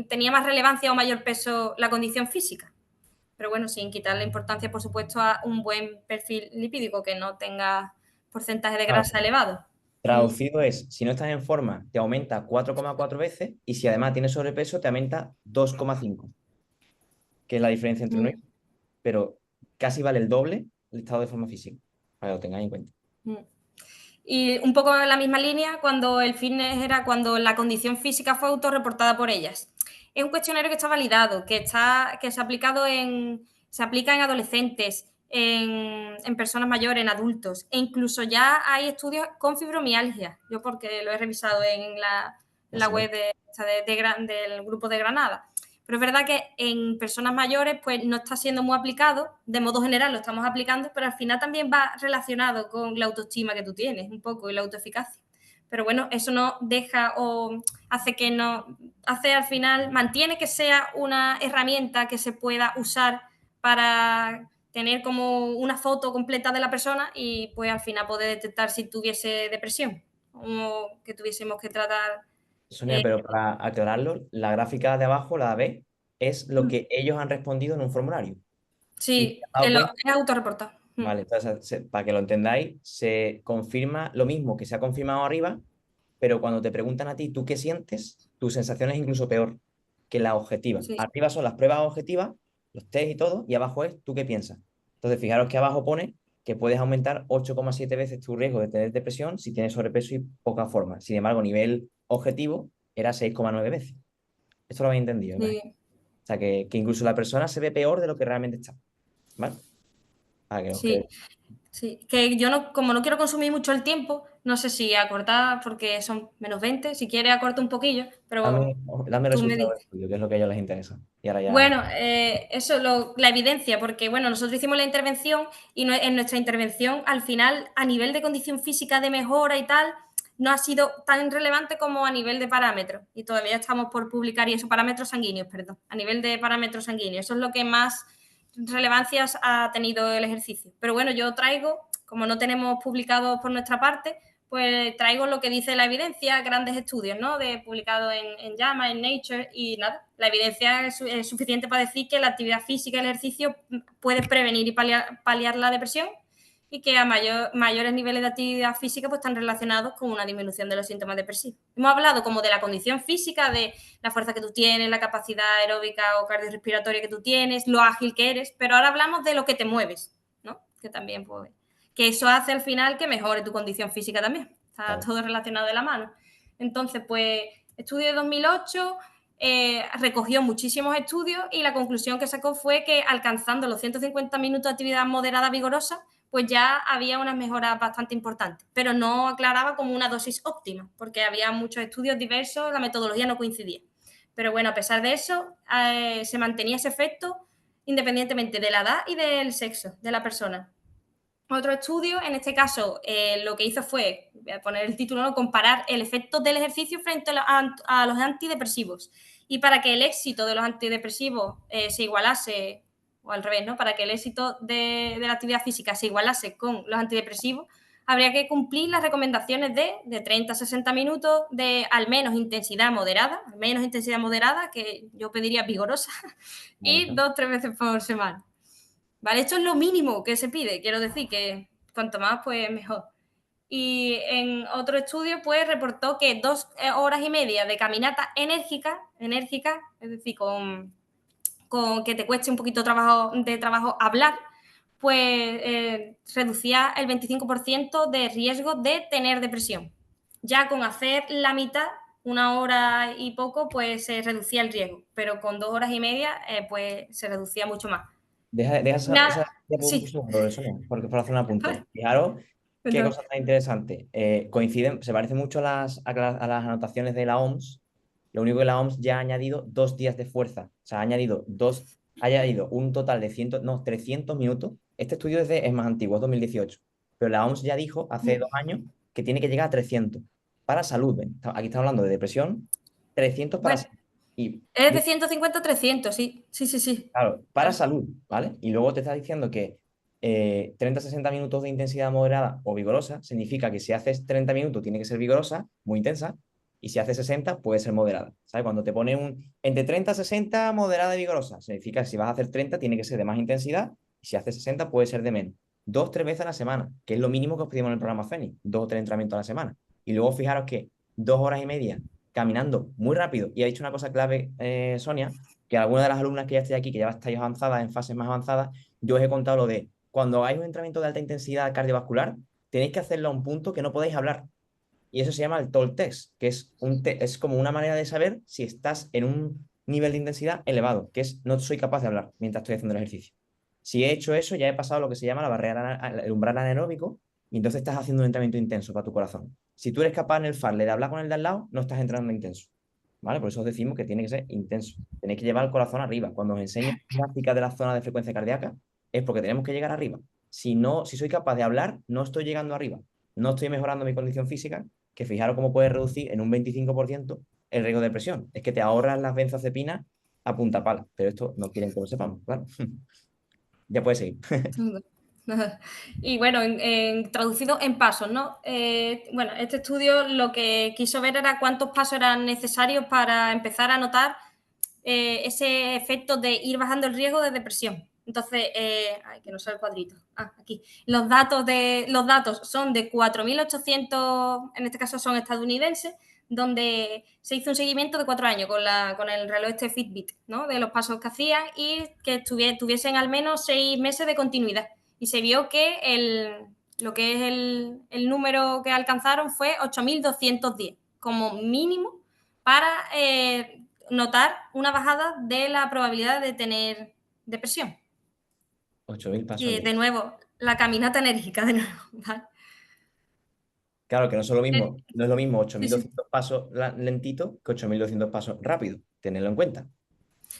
tenía más relevancia o mayor peso la condición física. Pero bueno, sin quitar la importancia, por supuesto, a un buen perfil lipídico que no tenga porcentaje de Claro. grasa elevado. Traducido es, si no estás en forma, te aumenta 4,4 veces y si además tienes sobrepeso, te aumenta 2,5, que es la diferencia entre uno y Mm, otro. Pero casi vale el doble el estado de forma física, para que lo tengáis en cuenta. mm. Y un poco en la misma línea, cuando el fitness era cuando la condición física fue autorreportada por ellas. Es un cuestionario que está validado, que se aplica en adolescentes, en personas mayores, en adultos, e incluso ya hay estudios con fibromialgia. Yo porque lo he revisado en la Así es. web del grupo de Granada. Pero es verdad que en personas mayores pues no está siendo muy aplicado, de modo general lo estamos aplicando, pero al final también va relacionado con la autoestima que tú tienes un poco y la autoeficacia. Pero bueno, eso no deja o hace que no, hace al final, mantiene que sea una herramienta que se pueda usar para tener como una foto completa de la persona y pues al final poder detectar si tuviese depresión o que tuviésemos que tratar. Sonia, eh, pero para aclararlo, la gráfica de abajo, la B, es lo que ellos han respondido en un formulario. Y si te Sí, has dado cuenta, es autorreportado. vale, entonces, para que lo entendáis, se confirma lo mismo que se ha confirmado arriba, pero cuando te preguntan a ti, ¿tú qué sientes? Tu sensación es incluso peor que la objetiva. Sí, Arriba son las pruebas objetivas, los test y todo, y abajo es tú qué piensas. Entonces, fijaros que abajo pone que puedes aumentar 8,7 veces tu riesgo de tener depresión si tienes sobrepeso y poca forma. Sin embargo, a nivel objetivo era 6,9 veces. Esto lo habéis entendido, ¿vale? sí, O sea, que incluso la persona se ve peor de lo que realmente está. ¿Vale? Para que os quede. sí. Sí, que yo no, como no quiero consumir mucho el tiempo, no sé si acortar porque son -20, si quieres acorto un poquillo, pero Dame el tú me resultado del dices. estudio, que es lo que a ellos les interesa. Y ahora ya. Bueno, la evidencia, porque bueno, nosotros hicimos la intervención y en nuestra intervención, al final, a nivel de condición física de mejora y tal, no ha sido tan relevante como a nivel de parámetros. Y todavía estamos por publicar, y eso, parámetros sanguíneos, perdón, a nivel de parámetros sanguíneos. Eso es lo que más relevancias ha tenido el ejercicio. Pero bueno, yo traigo, como no tenemos publicado por nuestra parte, pues traigo lo que dice la evidencia, grandes estudios, ¿no? Publicados en JAMA, en Nature, y nada, la evidencia es suficiente para decir que la actividad física y el ejercicio puede prevenir y paliar la depresión y que a mayores niveles de actividad física pues están relacionados con una disminución de los síntomas depresivos. Hemos hablado como de la condición física, de la fuerza que tú tienes, la capacidad aeróbica o cardiorrespiratoria que tú tienes, lo ágil que eres, pero ahora hablamos de lo que te mueves, ¿no? Que también pues que eso hace al final que mejore tu condición física también. Está Claro. todo relacionado de la mano. Entonces, pues, estudio de 2008, recogió muchísimos estudios y la conclusión que sacó fue que alcanzando los 150 minutos de actividad moderada vigorosa, pues ya había unas mejoras bastante importantes, pero no aclaraba como una dosis óptima, porque había muchos estudios diversos, la metodología no coincidía. Pero bueno, a pesar de eso, se mantenía ese efecto independientemente de la edad y del sexo de la persona. Otro estudio, en este caso, lo que hizo fue, voy a poner el título, ¿no?, comparar el efecto del ejercicio frente a los antidepresivos. Y para que el éxito de los antidepresivos se igualase, o al revés, ¿no?, para que el éxito de la actividad física se igualase con los antidepresivos, habría que cumplir las recomendaciones de 30 a 60 minutos de al menos intensidad moderada, que yo pediría vigorosa, y 2-3 veces por semana. ¿Vale? Esto es lo mínimo que se pide, quiero decir que cuanto más, pues mejor. Y en otro estudio, pues reportó que 2 horas y media de caminata enérgica, es decir, con que te cueste un poquito de trabajo hablar, pues reducía el 25% de riesgo de tener depresión. Ya con hacer la mitad, 1 hora y poco, pues se reducía el riesgo, pero con 2 horas y media, pues se reducía mucho más. Deja esa un Sí, segundo, Sonia, porque por hacer un apunte. Fijaros qué perdón. cosa tan interesante. Coinciden, se parece mucho a las anotaciones de la OMS. Lo único que la OMS ya ha añadido 2 días de fuerza. O sea, ha añadido un total de 300 minutos. Este estudio es más antiguo, es 2018. Pero la OMS ya dijo hace 2 años que tiene que llegar a 300 para salud. ¿Ven? Aquí estamos hablando de depresión, 300 para Bueno, salud. Y es de 150 a 300, sí. Sí. claro, para Claro. salud, ¿vale? Y luego te está diciendo que 30-60 minutos de intensidad moderada o vigorosa significa que si haces 30 minutos tiene que ser vigorosa, muy intensa, y si haces 60 puede ser moderada, ¿sabes? Cuando te pone entre 30 a 60 moderada y vigorosa, significa que si vas a hacer 30 tiene que ser de más intensidad, y si haces 60 puede ser de menos. 2-3 veces a la semana, que es lo mínimo que os pedimos en el programa Fénix, 2 o 3 entrenamientos a la semana. Y luego fijaros que 2 horas y media caminando muy rápido, y ha dicho una cosa clave, Sonia, que algunas de las alumnas que ya estoy aquí, que ya estáis avanzadas, en fases más avanzadas, yo os he contado lo de cuando hagáis un entrenamiento de alta intensidad cardiovascular, tenéis que hacerlo a un punto que no podéis hablar. Y eso se llama el talk test, que es como una manera de saber si estás en un nivel de intensidad elevado, que es no soy capaz de hablar mientras estoy haciendo el ejercicio. Si he hecho eso, ya he pasado lo que se llama la barrera, el umbral anaeróbico, y entonces estás haciendo un entrenamiento intenso para tu corazón. Si tú eres capaz en el farle de hablar con el de al lado, no estás entrenando intenso. ¿Vale? Por eso os decimos que tiene que ser intenso. Tenéis que llevar el corazón arriba. Cuando os enseño gráfica de la zona de frecuencia cardíaca, es porque tenemos que llegar arriba. Si soy capaz de hablar, no estoy llegando arriba. No estoy mejorando mi condición física, que fijaros cómo puede reducir en un 25% el riesgo de depresión. Es que te ahorras las benzodiazepinas a punta pala. Pero esto no quieren que lo sepamos, claro. Ya puedes seguir. Y bueno, traducido en pasos, ¿no? Bueno, este estudio lo que quiso ver era cuántos pasos eran necesarios para empezar a notar ese efecto de ir bajando el riesgo de depresión. Entonces, ay, que no sale el cuadrito. Aquí. Los datos son de 4.800, en este caso son estadounidenses, donde se hizo un seguimiento de 4 años con el reloj este Fitbit, ¿no? De los pasos que hacían y que tuviesen al menos 6 meses de continuidad. Y se vio que lo que es el número que alcanzaron fue 8.210 como mínimo para notar una bajada de la probabilidad de tener depresión. 8.000 pasos al Y día. de nuevo, la caminata enérgica, de nuevo, ¿vale? Claro que no son lo mismo, no es lo mismo Sí, sí. 8.200 pasos lentito que 8.200 pasos rápido. Tenedlo en cuenta.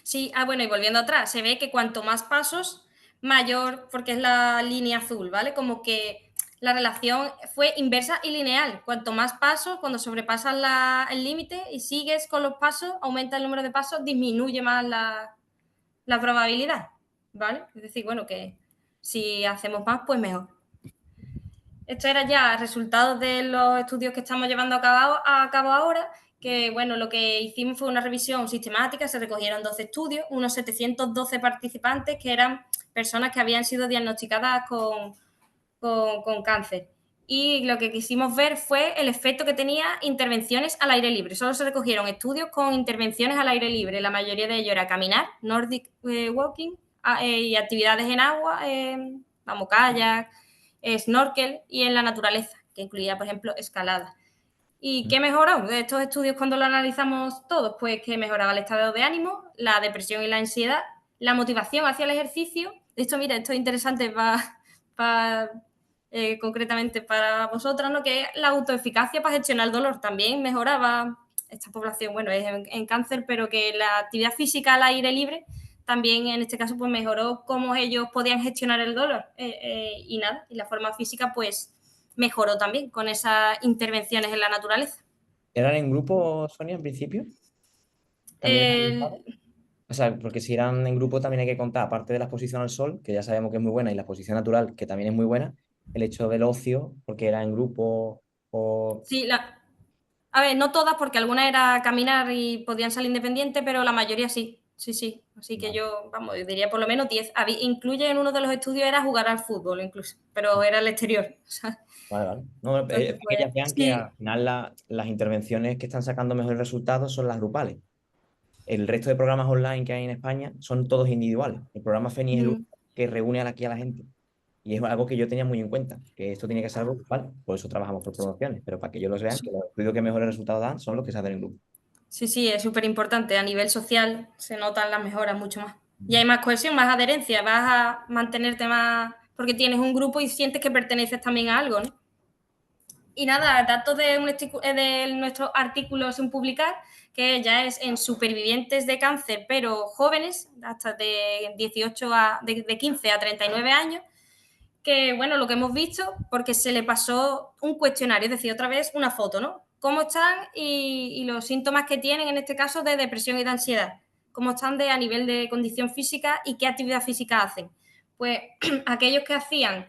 Sí, bueno, y volviendo atrás, se ve que cuanto más pasos, mayor, porque es la línea azul, ¿vale? Como que la relación fue inversa y lineal. Cuanto más pasos, cuando sobrepasas el límite y sigues con los pasos, aumenta el número de pasos, disminuye más la probabilidad, ¿vale? Es decir, bueno, que si hacemos más, pues mejor. Esto era ya resultados de los estudios que estamos llevando a cabo ahora, que bueno, lo que hicimos fue una revisión sistemática, se recogieron 12 estudios, unos 712 participantes que eran personas que habían sido diagnosticadas con cáncer. Y lo que quisimos ver fue el efecto que tenía intervenciones al aire libre. Solo se recogieron estudios con intervenciones al aire libre. La mayoría de ellos era caminar, Nordic walking, y actividades en agua, vamos, kayak, snorkel y en la naturaleza, que incluía, por ejemplo, escalada. ¿Y qué mejoró de estos estudios cuando lo analizamos todos? Pues que mejoraba el estado de ánimo, la depresión y la ansiedad, la motivación hacia el ejercicio. Esto, mira, esto es interesante concretamente para vosotras, ¿no? Que la autoeficacia para gestionar el dolor también mejoraba esta población, bueno, es en cáncer, pero que la actividad física al aire libre también en este caso pues mejoró cómo ellos podían gestionar el dolor y nada, y la forma física pues mejoró también con esas intervenciones en la naturaleza. ¿Eran en grupo, Sonia, en principio? ¿También eran en grupo? O sea, porque si eran en grupo también hay que contar, aparte de la exposición al sol, que ya sabemos que es muy buena, y la exposición natural, que también es muy buena, el hecho del ocio, porque era en grupo o... Sí, a ver, no todas, porque algunas era caminar y podían salir independientes, pero la mayoría sí, sí, sí. Así que yo, vamos, yo diría por lo menos 10. Incluye en uno de los estudios era jugar al fútbol incluso, pero era el exterior. O sea, Vale, vale. No, entonces, es que pues, ya vean que sí, al final las intervenciones que están sacando mejores resultados son las grupales. El resto de programas online que hay en España son todos individuales. El programa FENI es el único que reúne aquí a la gente. Y es algo que yo tenía muy en cuenta, que esto tiene que ser algo grupal. Por eso trabajamos por promociones, pero para que ellos lo vean, que los estudios que mejores resultados dan son los que se hacen en grupo. sí, sí, es súper importante. A nivel social se notan las mejoras mucho más. Y hay más cohesión, más adherencia, vas a mantenerte más porque tienes un grupo y sientes que perteneces también a algo, ¿no? Y nada, datos de nuestro artículo sin publicar, que ya es en supervivientes de cáncer, pero jóvenes, hasta de 15 a 39 años, que bueno, lo que hemos visto, porque se le pasó un cuestionario, es decir, otra vez una foto, ¿no? ¿Cómo están y los síntomas que tienen, en este caso, de depresión y de ansiedad? ¿Cómo están a nivel de condición física y qué actividad física hacen? Pues aquellos que hacían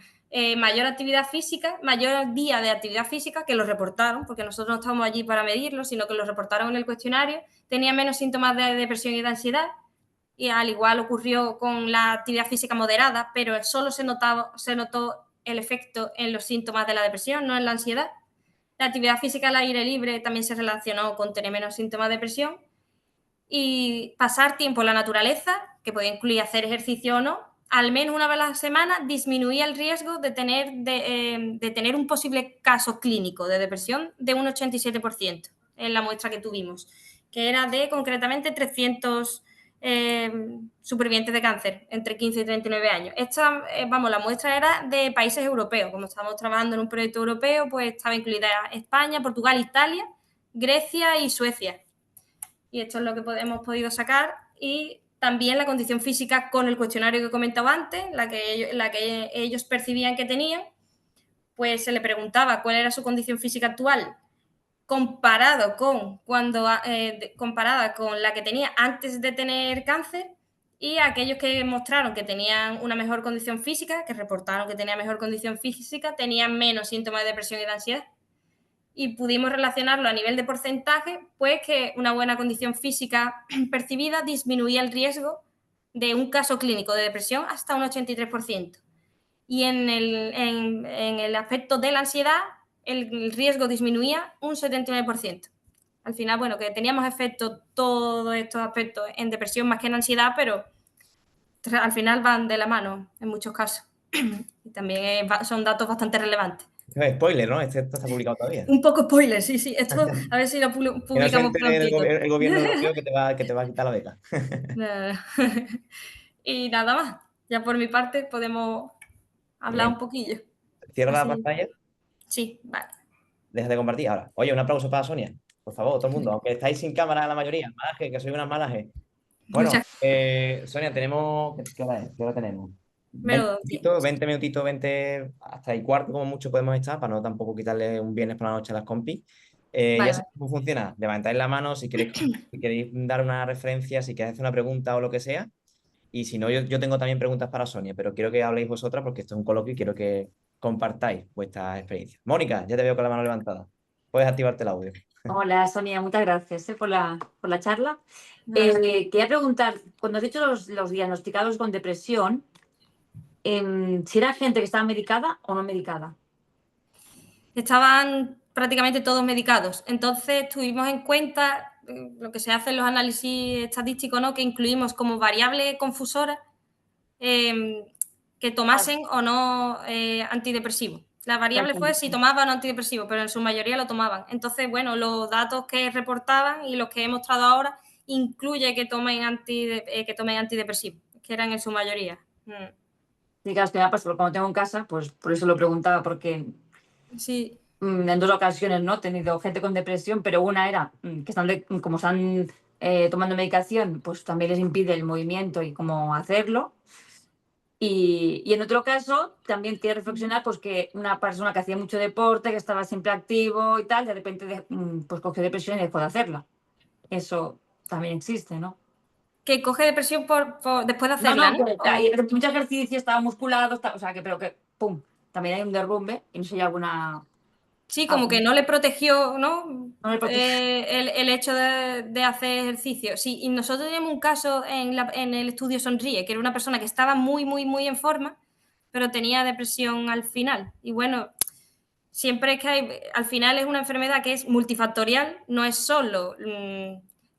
mayor actividad física, mayor día de actividad física, que lo reportaron, porque nosotros no estábamos allí para medirlo, sino que lo reportaron en el cuestionario, tenían menos síntomas de depresión y de ansiedad, y al igual ocurrió con la actividad física moderada, pero solo se notó el efecto en los síntomas de la depresión, no en la ansiedad. La actividad física al aire libre también se relacionó con tener menos síntomas de depresión y pasar tiempo en la naturaleza, que puede incluir hacer ejercicio o no, al menos una vez a la semana disminuía el riesgo de tener un posible caso clínico de depresión de un 87% en la muestra que tuvimos, que era de concretamente 300 supervivientes de cáncer entre 15 y 39 años. La muestra era de países europeos. Como estamos trabajando en un proyecto europeo, pues estaba incluida España, Portugal, Italia, Grecia y Suecia. Y esto es lo que hemos podido sacar. Y también la condición física con el cuestionario que comentaba antes, la que ellos percibían que tenían, pues se le preguntaba cuál era su condición física actual comparada con la que tenía antes de tener cáncer, y aquellos que mostraron que tenían una mejor condición física, que reportaron que tenían mejor condición física, tenían menos síntomas de depresión y de ansiedad. Y pudimos relacionarlo a nivel de porcentaje, pues que una buena condición física percibida disminuía el riesgo de un caso clínico de depresión hasta un 83%. Y en el aspecto de la ansiedad, el riesgo disminuía un 79%. Al final, bueno, que teníamos efectos todos estos aspectos en depresión más que en ansiedad, pero al final van de la mano en muchos casos. Y también son datos bastante relevantes. Esto es spoiler, ¿no? Esto está publicado todavía. Un poco spoiler, sí, sí. Esto a ver si lo Que no se publicamos entere prontito. el gobierno europeo que te va a quitar la beca. Y nada más. Ya por mi parte podemos hablar Bien. un poquillo. Cierra la Así. pantalla, Sí, vale. deja de compartir. Ahora, oye, un aplauso para Sonia. Por favor, todo el mundo, aunque estáis sin cámara la mayoría, malaje, que soy unas malaje. Bueno, Muchas Sonia, tenemos. ¿Qué hora es? ¿Qué hora tenemos? 20 menos. minutitos, 20 minutitos, 20 hasta el cuarto, como mucho podemos estar, para no tampoco quitarle un viernes por la noche a las compis. Ya Vale, sabéis vale. cómo funciona. Levantáis la mano si queréis dar una referencia, si queréis hacer una pregunta o lo que sea. Y si no, yo tengo también preguntas para Sonia, pero quiero que habléis vosotras porque esto es un coloquio y quiero que compartáis vuestra experiencia. Mónica, ya te veo con la mano levantada. Puedes activarte el audio. Hola Sonia, muchas gracias por la charla. Nada. Quería preguntar, cuando has dicho los diagnosticados con depresión, si era gente que estaba medicada o no medicada. Estaban prácticamente todos medicados. Entonces tuvimos en cuenta lo que se hace en los análisis estadísticos, ¿no? Que incluimos como variable confusora que tomasen o no antidepresivos. La variable fue si tomaban o no antidepresivos, pero en su mayoría lo tomaban. Entonces, bueno, los datos que reportaban y los que he mostrado ahora incluye que tomen antidepresivos, que eran en su mayoría. Sí, claro, es que me ha pasado, como tengo en casa, pues por eso lo preguntaba, porque sí. En 2 ocasiones, ¿no? He tenido gente con depresión, pero una era que como están tomando medicación, pues también les impide el movimiento y cómo hacerlo. Y en otro caso, también quiero reflexionar, pues que una persona que hacía mucho deporte, que estaba siempre activo y tal, de repente pues cogió depresión y dejó de hacerla. Eso también existe, ¿no? Que coge depresión después de hacerla, No, que hay mucho ejercicio, estaba musculado, o sea, pero que, pum, también hay un derrumbe y no sé si hay alguna... Sí, como que no le protegió, ¿no? No le protege. El hecho de hacer ejercicio. Sí, y nosotros teníamos un caso en el estudio Sonríe, que era una persona que estaba muy, muy, muy en forma, pero tenía depresión al final. Y bueno, siempre es que al final es una enfermedad que es multifactorial, no es solo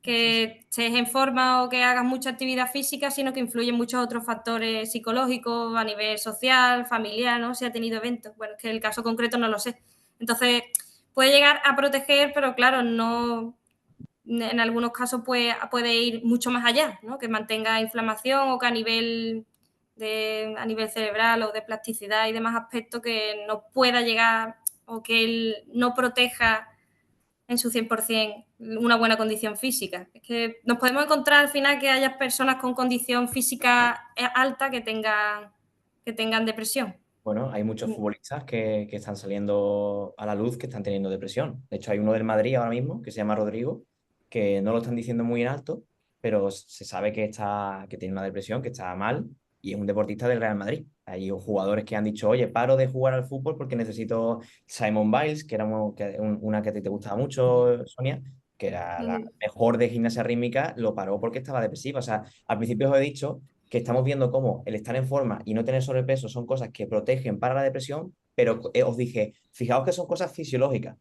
que estés en forma o que hagas mucha actividad física, sino que influyen muchos otros factores psicológicos a nivel social, familiar, ¿no? Si ha tenido eventos. Bueno, es que el caso concreto no lo sé. Entonces, puede llegar a proteger, pero claro, no, en algunos casos puede ir mucho más allá, ¿no? Que mantenga inflamación o que a nivel cerebral o de plasticidad y demás aspectos que no pueda llegar o que él no proteja en su 100% una buena condición física. Es que nos podemos encontrar al final que haya personas con condición física alta que tengan depresión. Bueno, hay muchos futbolistas que están saliendo a la luz que están teniendo depresión. De hecho, hay uno del Madrid ahora mismo que se llama Rodrigo, que no lo están diciendo muy en alto, pero se sabe que tiene una depresión, que está mal, y es un deportista del Real Madrid. Hay jugadores que han dicho, oye, paro de jugar al fútbol porque necesito Simone Biles, que era una que a ti te gustaba mucho, Sonia, que era la mejor de gimnasia rítmica, lo paró porque estaba depresiva. O sea, al principio os he dicho que estamos viendo cómo el estar en forma y no tener sobrepeso son cosas que protegen para la depresión, pero os dije, fijaos que son cosas fisiológicas.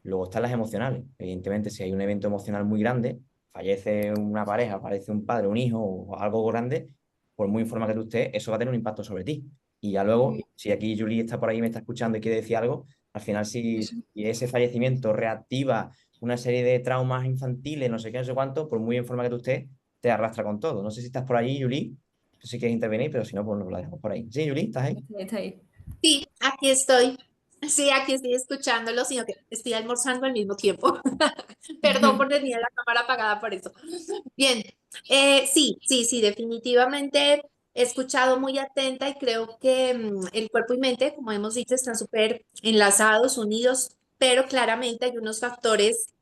Luego están las emocionales. Evidentemente, si hay un evento emocional muy grande, fallece una pareja, fallece un padre, un hijo o algo grande, por muy en forma que tú estés, eso va a tener un impacto sobre ti. Y ya luego, si aquí Julie está por ahí y me está escuchando y quiere decir algo, al final si ese fallecimiento reactiva una serie de traumas infantiles, no sé qué, no sé cuánto, por muy en forma que tú estés, te arrastra con todo. No sé si estás por allí, Julie, no sé si quieres intervenir, pero si no, pues nos la dejamos por ahí. Sí, Julie, ¿estás ahí? Está ahí. Sí, aquí estoy. Sí, aquí estoy escuchándolo, sino que estoy almorzando al mismo tiempo. Perdón por tener la cámara apagada por eso. Bien, sí, definitivamente he escuchado muy atenta y creo que el cuerpo y mente, como hemos dicho, están súper enlazados, unidos, pero claramente hay unos factores,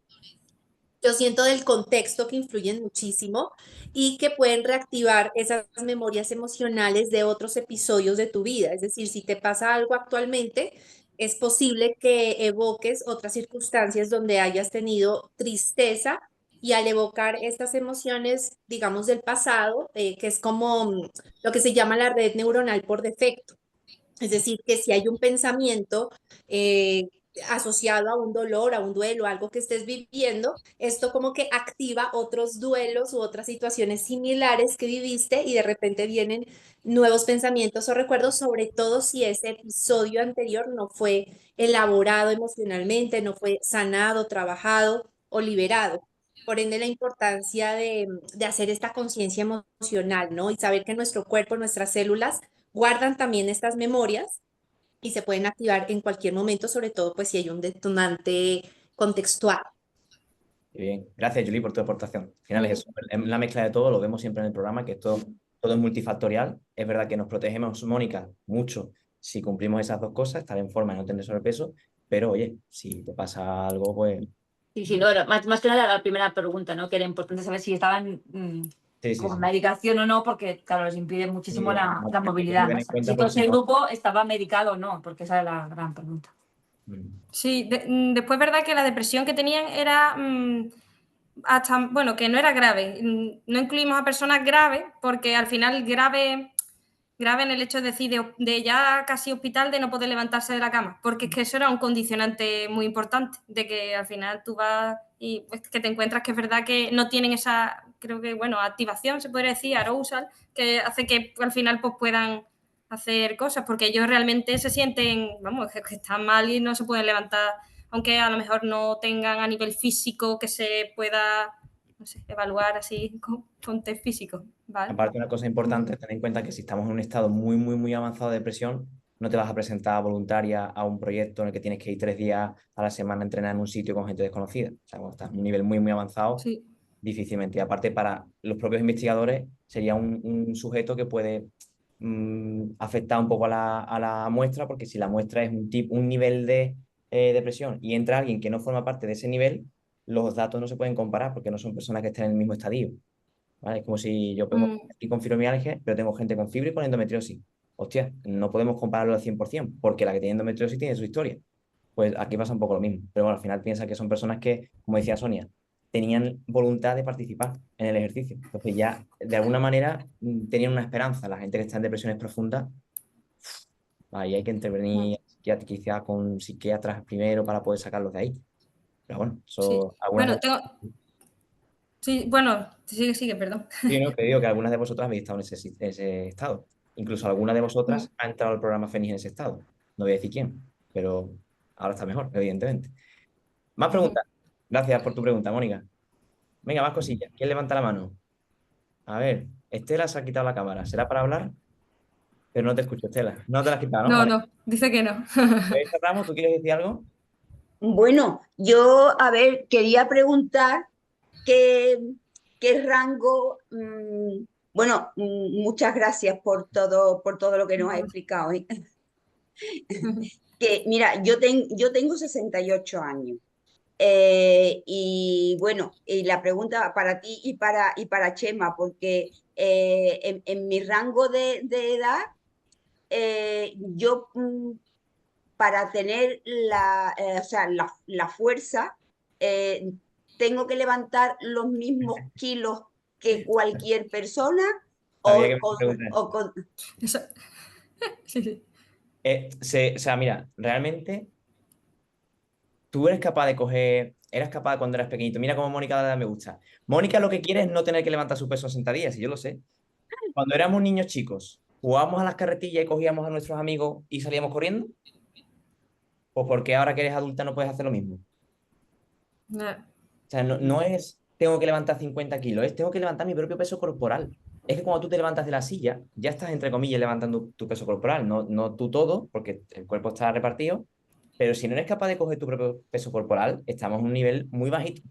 yo siento, del contexto que influyen muchísimo y que pueden reactivar esas memorias emocionales de otros episodios de tu vida. Es decir, si te pasa algo actualmente, es posible que evoques otras circunstancias donde hayas tenido tristeza y al evocar estas emociones, digamos, del pasado, que es como lo que se llama la red neuronal por defecto. Es decir, que si hay un pensamiento asociado a un dolor, a un duelo, algo que estés viviendo, esto como que activa otros duelos u otras situaciones similares que viviste y de repente vienen nuevos pensamientos o recuerdos, sobre todo si ese episodio anterior no fue elaborado emocionalmente, no fue sanado, trabajado o liberado. Por ende, la importancia de hacer esta conciencia emocional, ¿no? Y saber que nuestro cuerpo, nuestras células guardan también estas memorias y se pueden activar en cualquier momento, sobre todo pues si hay un detonante contextual. Bien, gracias Julie por tu aportación. Al final es eso, es la mezcla de todo, lo vemos siempre en el programa, que todo es multifactorial. Es verdad que nos protegemos, Mónica, mucho si cumplimos esas dos cosas, estar en forma y no tener sobrepeso, pero oye, si te pasa algo, pues Sí, no, más que nada la primera pregunta, ¿no? Que era importante saber si estaban sí, con sí. medicación o no, porque, claro, les impide muchísimo Y, la hay que movilidad. tener en cuenta Si todo porque ese no. grupo estaba medicado o no, porque esa es la gran pregunta. Sí, después es verdad que la depresión que tenían era hasta, bueno, que no era grave. No incluimos a personas graves porque al final grave en el hecho de decir de ya casi hospital de no poder levantarse de la cama, porque es que eso era un condicionante muy importante, de que al final tú vas y pues, que te encuentras que es verdad que no tienen esa, creo que, bueno, activación, se podría decir, arousal, que hace que al final pues puedan hacer cosas, porque ellos realmente se sienten, vamos, que están mal y no se pueden levantar, aunque a lo mejor no tengan a nivel físico que se pueda, no sé, evaluar así con test físico, ¿vale? Aparte, una cosa importante es tener en cuenta que si estamos en un estado muy, muy, muy avanzado de depresión, no te vas a presentar voluntaria a un proyecto en el que tienes que ir 3 días a la semana a entrenar en un sitio con gente desconocida. O sea, cuando estás en un nivel muy, muy avanzado, Sí. difícilmente. Y aparte, para los propios investigadores, sería un sujeto que puede afectar un poco a la muestra, porque si la muestra es un nivel de depresión y entra alguien que no forma parte de ese nivel, los datos no se pueden comparar porque no son personas que estén en el mismo estadio. ¿Vale? Es como si yo tengo aquí con fibromialgia, pero tengo gente con fibra y con endometriosis. Hostia, no podemos compararlo al 100%, porque la que tiene endometriosis tiene su historia. Pues aquí pasa un poco lo mismo. Pero bueno, al final piensa que son personas que, como decía Sonia, tenían voluntad de participar en el ejercicio. Entonces ya, de alguna manera, tenían una esperanza. La gente que está en depresiones profundas, ahí hay que intervenir quizá con psiquiatras primero para poder sacarlos de ahí. Pero bueno, Sí. eso... algunas Bueno, de... sí, bueno, sigue, perdón. Sí, no, que digo que algunas de vosotras habéis estado en ese estado. Incluso alguna de vosotras ha entrado al programa Fénix en ese estado. No voy a decir quién, pero ahora está mejor, evidentemente. Más preguntas. Gracias por tu pregunta, Mónica. Venga, más cosillas. ¿Quién levanta la mano? A ver, Estela se ha quitado la cámara. ¿Será para hablar? Pero no te escucho, Estela. No te la has quitado, ¿no? No, Vale. no, dice que no. Ramos, ¿tú quieres decir algo? Bueno, yo, a ver, quería preguntar qué, qué rango, bueno, muchas gracias por todo lo que nos ha explicado, ¿eh? Que, mira, yo tengo 68 años. Y bueno, y la pregunta para ti y para Chema, porque en mi rango de edad, yo para tener o sea, la fuerza, eh, tengo que levantar los mismos kilos que cualquier persona Sabía que o, me o- preguntas. o con... Eso. Sí, sí. O sea, mira, realmente tú eres capaz de coger, eras capaz cuando eras pequeñito. Mira cómo Mónica da me gusta. Mónica lo que quiere es no tener que levantar su peso en sentadillas, y yo lo sé. Cuando éramos niños chicos, jugábamos a las carretillas y cogíamos a nuestros amigos y salíamos corriendo. Pues porque ahora que eres adulta no puedes hacer lo mismo. No. O sea, no es tengo que levantar 50 kilos, es tengo que levantar mi propio peso corporal. Es que cuando tú te levantas de la silla, ya estás, entre comillas, levantando tu peso corporal, no tú todo, porque el cuerpo está repartido, pero si no eres capaz de coger tu propio peso corporal, estamos en un nivel muy bajito.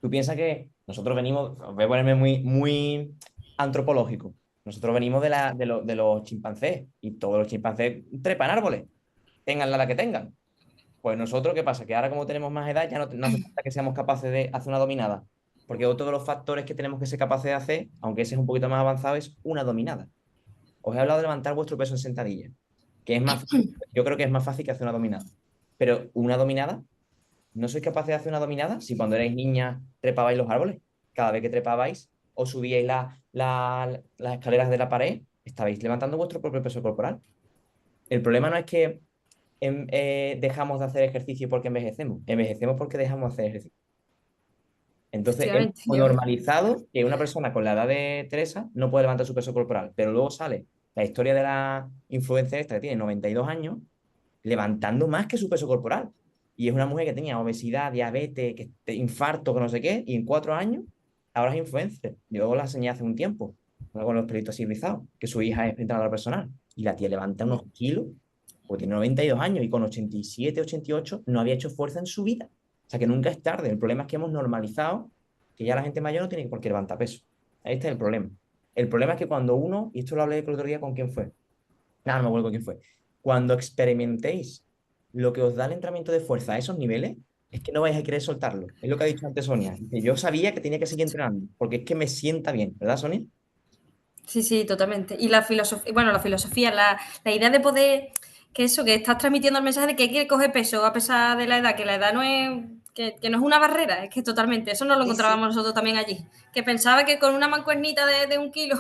Tú piensas que nosotros venimos, voy a ponerme muy, muy antropológico, nosotros venimos de los chimpancés, y todos los chimpancés trepan árboles, tengan la edad que tengan. Pues nosotros, ¿qué pasa? Que ahora como tenemos más edad ya no hace falta que seamos capaces de hacer una dominada, porque otro de los factores que tenemos que ser capaces de hacer, aunque ese es un poquito más avanzado, es una dominada. Os he hablado de levantar vuestro peso en sentadilla, que es más fácil, yo creo que es más fácil que hacer una dominada. Pero una dominada, ¿no sois capaces de hacer una dominada si cuando erais niña trepabais los árboles? Cada vez que trepabais o subíais las escaleras de la pared, estabais levantando vuestro propio peso corporal. El problema no es que dejamos de hacer ejercicio porque envejecemos. Envejecemos porque dejamos de hacer ejercicio. Entonces, es Efectivamente. muy normalizado que una persona con la edad de Teresa no puede levantar su peso corporal, pero luego sale la historia de la influencer esta que tiene 92 años levantando más que su peso corporal. Y es una mujer que tenía obesidad, diabetes, infarto, que no sé qué, y en 4 años ahora es influencer. Yo la enseñé hace un tiempo, con los pelitos así rizados, que su hija es entrenadora personal. Y la tía levanta unos kilos, porque tiene 92 años y con 87, 88 no había hecho fuerza en su vida. O sea que nunca es tarde. El problema es que hemos normalizado que ya la gente mayor no tiene por qué levantar peso. Ahí está el problema. El problema es que cuando uno, y esto lo hablé el otro día con quién fue, no me acuerdo con quién fue, cuando experimentéis lo que os da el entrenamiento de fuerza a esos niveles, es que no vais a querer soltarlo. Es lo que ha dicho antes Sonia. Dice, yo sabía que tenía que seguir entrenando, porque es que me sienta bien, ¿verdad, Sonia? Sí, sí, totalmente. Y la filosofía, bueno, la idea de poder, que eso, que estás transmitiendo el mensaje de que hay que coger peso a pesar de la edad, que la edad no es, que no es una barrera, es que totalmente, eso no lo Sí, encontrábamos sí. nosotros también allí. Que pensaba que con una mancuernita de 1 kilo,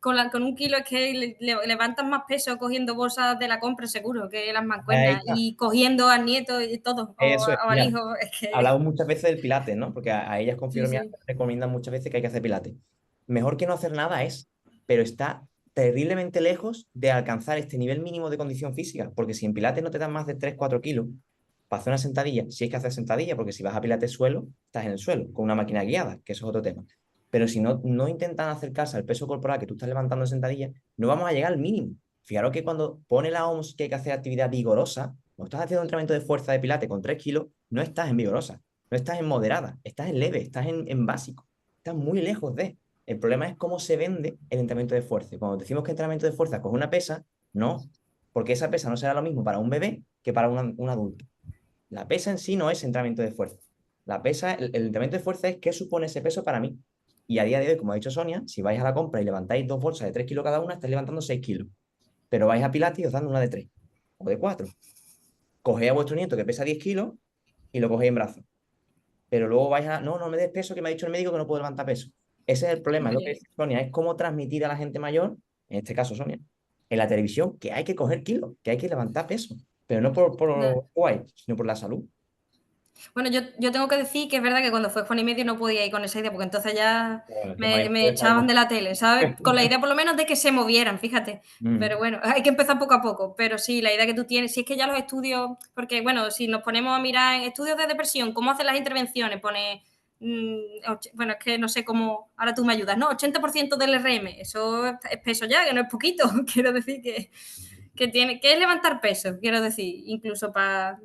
bueno, con 1 kilo es que levantas más peso cogiendo bolsas de la compra, seguro, que las Ahí mancuernas, está. y cogiendo al nieto y todo, Eso es. o al Mira, hijo, es que... hablamos muchas veces del pilates, ¿no? Porque a ellas con Sí, fibromialgia sí. recomiendan muchas veces que hay que hacer pilates. Mejor que no hacer nada es, pero está terriblemente lejos de alcanzar este nivel mínimo de condición física, porque si en pilates no te dan más de 3-4 kilos para hacer una sentadilla, si es que haces sentadilla, porque si vas a pilates suelo, estás en el suelo, con una máquina guiada, que eso es otro tema. Pero si no intentan acercarse al peso corporal que tú estás levantando en sentadilla, no vamos a llegar al mínimo. Fijaros que cuando pone la OMS que hay que hacer actividad vigorosa, cuando estás haciendo un entrenamiento de fuerza de pilates con 3 kilos, no estás en vigorosa, no estás en moderada, estás en leve, estás en básico, estás muy lejos de. El problema es cómo se vende el entrenamiento de fuerza. Y cuando decimos que entrenamiento de fuerza coge una pesa, no, porque esa pesa no será lo mismo para un bebé que para un adulto. La pesa en sí no es entrenamiento de fuerza. La pesa, el entrenamiento de fuerza es qué supone ese peso para mí. Y a día de hoy, como ha dicho Sonia, si vais a la compra y levantáis 2 bolsas de 3 kilos cada una, estáis levantando 6 kilos. Pero vais a Pilates y os dan una de 3 o de 4. Cogéis a vuestro nieto que pesa 10 kilos y lo cogéis en brazos. Pero luego vais a, no me des peso, que me ha dicho el médico que no puedo levantar peso. Ese es el problema, es lo que dice Sonia, es cómo transmitir a la gente mayor, en este caso Sonia, en la televisión, que hay que coger kilos, que hay que levantar peso, pero no por guay, sino por la salud. Bueno, yo tengo que decir que es verdad que cuando fue Juan y Medio no podía ir con esa idea, porque entonces ya Bueno, me echaban de la tele, ¿sabes? Con la idea por lo menos de que se movieran, fíjate. Pero bueno, hay que empezar poco a poco. Pero sí, la idea que tú tienes, si es que ya los estudios, porque bueno, si nos ponemos a mirar en estudios de depresión, cómo hacen las intervenciones, pone, bueno, es que no sé cómo, ahora tú me ayudas, ¿no? 80% del RM, eso es peso ya, que no es poquito, quiero decir que es levantar peso, quiero decir, incluso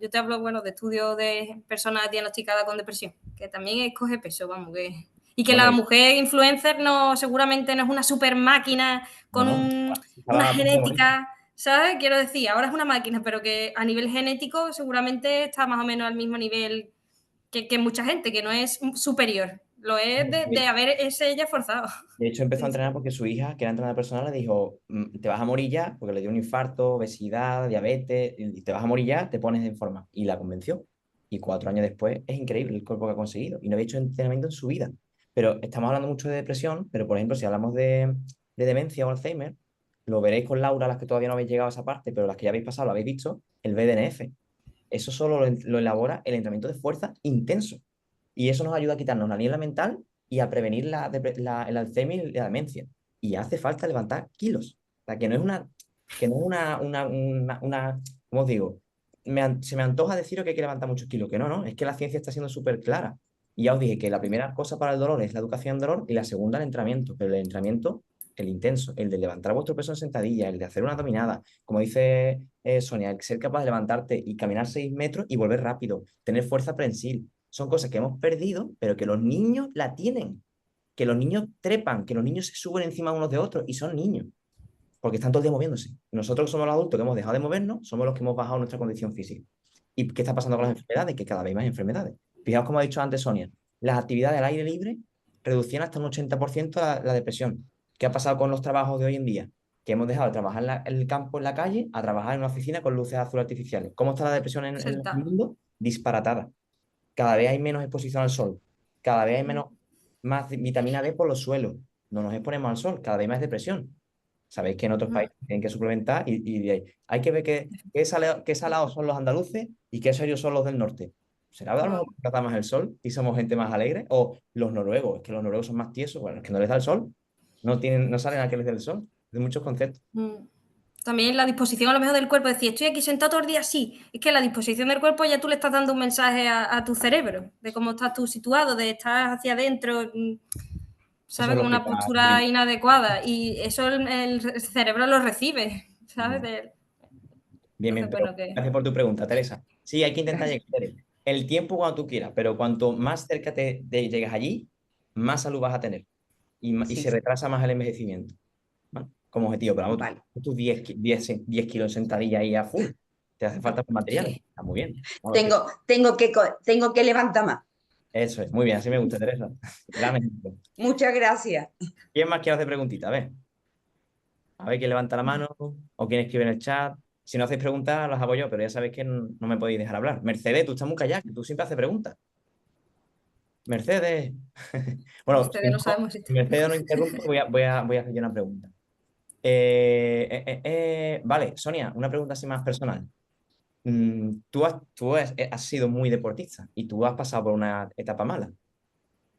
yo te hablo, bueno, de estudios de personas diagnosticadas con depresión, que también escoge peso, vamos, y que la mujer influencer seguramente no es una super máquina con una genética, ¿sabes? Quiero decir, ahora es una máquina, pero que a nivel genético seguramente está más o menos al mismo nivel que mucha gente, que no es superior, lo es de haberse ella forzado. De hecho, empezó a entrenar porque su hija, que era entrenadora personal, le dijo, te vas a morir ya, porque le dio un infarto, obesidad, diabetes, y te vas a morir ya, te pones en forma. Y la convenció. Y 4 años después es increíble el cuerpo que ha conseguido. Y no había hecho entrenamiento en su vida. Pero estamos hablando mucho de depresión, pero por ejemplo, si hablamos de demencia o Alzheimer, lo veréis con Laura, las que todavía no habéis llegado a esa parte, pero las que ya habéis pasado, lo habéis visto, el BDNF. Eso solo lo elabora el entrenamiento de fuerza intenso. Y eso nos ayuda a quitarnos la niebla mental y a prevenir el Alzheimer y la demencia. Y hace falta levantar kilos. O sea, que no es ¿cómo os digo? Se me antoja deciros que hay que levantar muchos kilos, que no, es que la ciencia está siendo súper clara. Y ya os dije que la primera cosa para el dolor es la educación en dolor y la segunda el entrenamiento, pero el entrenamiento, el intenso, el de levantar vuestro peso en sentadilla, el de hacer una dominada, como dice Sonia, el ser capaz de levantarte y caminar 6 metros y volver rápido, tener fuerza prensil, son cosas que hemos perdido, pero que los niños la tienen, que los niños trepan, que los niños se suben encima unos de otros y son niños, porque están todo el día moviéndose. Nosotros que somos los adultos que hemos dejado de movernos, somos los que hemos bajado nuestra condición física. ¿Y qué está pasando con las enfermedades? Que cada vez hay más enfermedades. Fijaos como ha dicho antes Sonia, las actividades al aire libre reducían hasta un 80% la depresión. ¿Qué ha pasado con los trabajos de hoy en día? Que hemos dejado de trabajar en el campo, en la calle, a trabajar en una oficina con luces azules artificiales. ¿Cómo está la depresión en el mundo? Disparatada. Cada vez hay menos exposición al sol, cada vez hay más vitamina D por los suelos, no nos exponemos al sol, cada vez más depresión. Sabéis que en otros países tienen que suplementar y hay que ver qué salados son los andaluces y qué serios son los del norte. ¿Será que a lo mejor trata más el sol y somos gente más alegre? O los noruegos, es que los noruegos son más tiesos, bueno, es que no les da el sol, no salen a que les dé el sol, de muchos conceptos. También la disposición a lo mejor del cuerpo, decir, estoy aquí sentado todo el día así. Es que la disposición del cuerpo ya tú le estás dando un mensaje a tu cerebro, de cómo estás tú situado, de estar hacia adentro, ¿sabes? Con una postura inadecuada. Y eso el cerebro lo recibe, ¿sabes? Bien, Entonces, pero gracias por tu pregunta, Teresa. Sí, hay que intentar llegar el tiempo cuando tú quieras, pero cuanto más cerca te llegas allí, más salud vas a tener y se retrasa más el envejecimiento. ¿Vale? Como objetivo, pero vamos, tus 10 kilos en sentadilla ahí a full. Te hace falta materiales. Sí. Está muy bien. Tengo que levantar más. Eso es, muy bien, así me gusta, Teresa. Muchas gracias. ¿Quién más quiere hacer preguntita? A ver quién levanta la mano o quién escribe en el chat. Si no hacéis preguntas, las hago yo, pero ya sabéis que no me podéis dejar hablar. Mercedes, tú estás muy callada, que tú siempre haces preguntas. Mercedes. Bueno, Mercedes no sabemos si Mercedes no interrumpe, voy a hacer yo una pregunta. Vale, Sonia, una pregunta así más personal. Tú has sido muy deportista y tú has pasado por una etapa mala.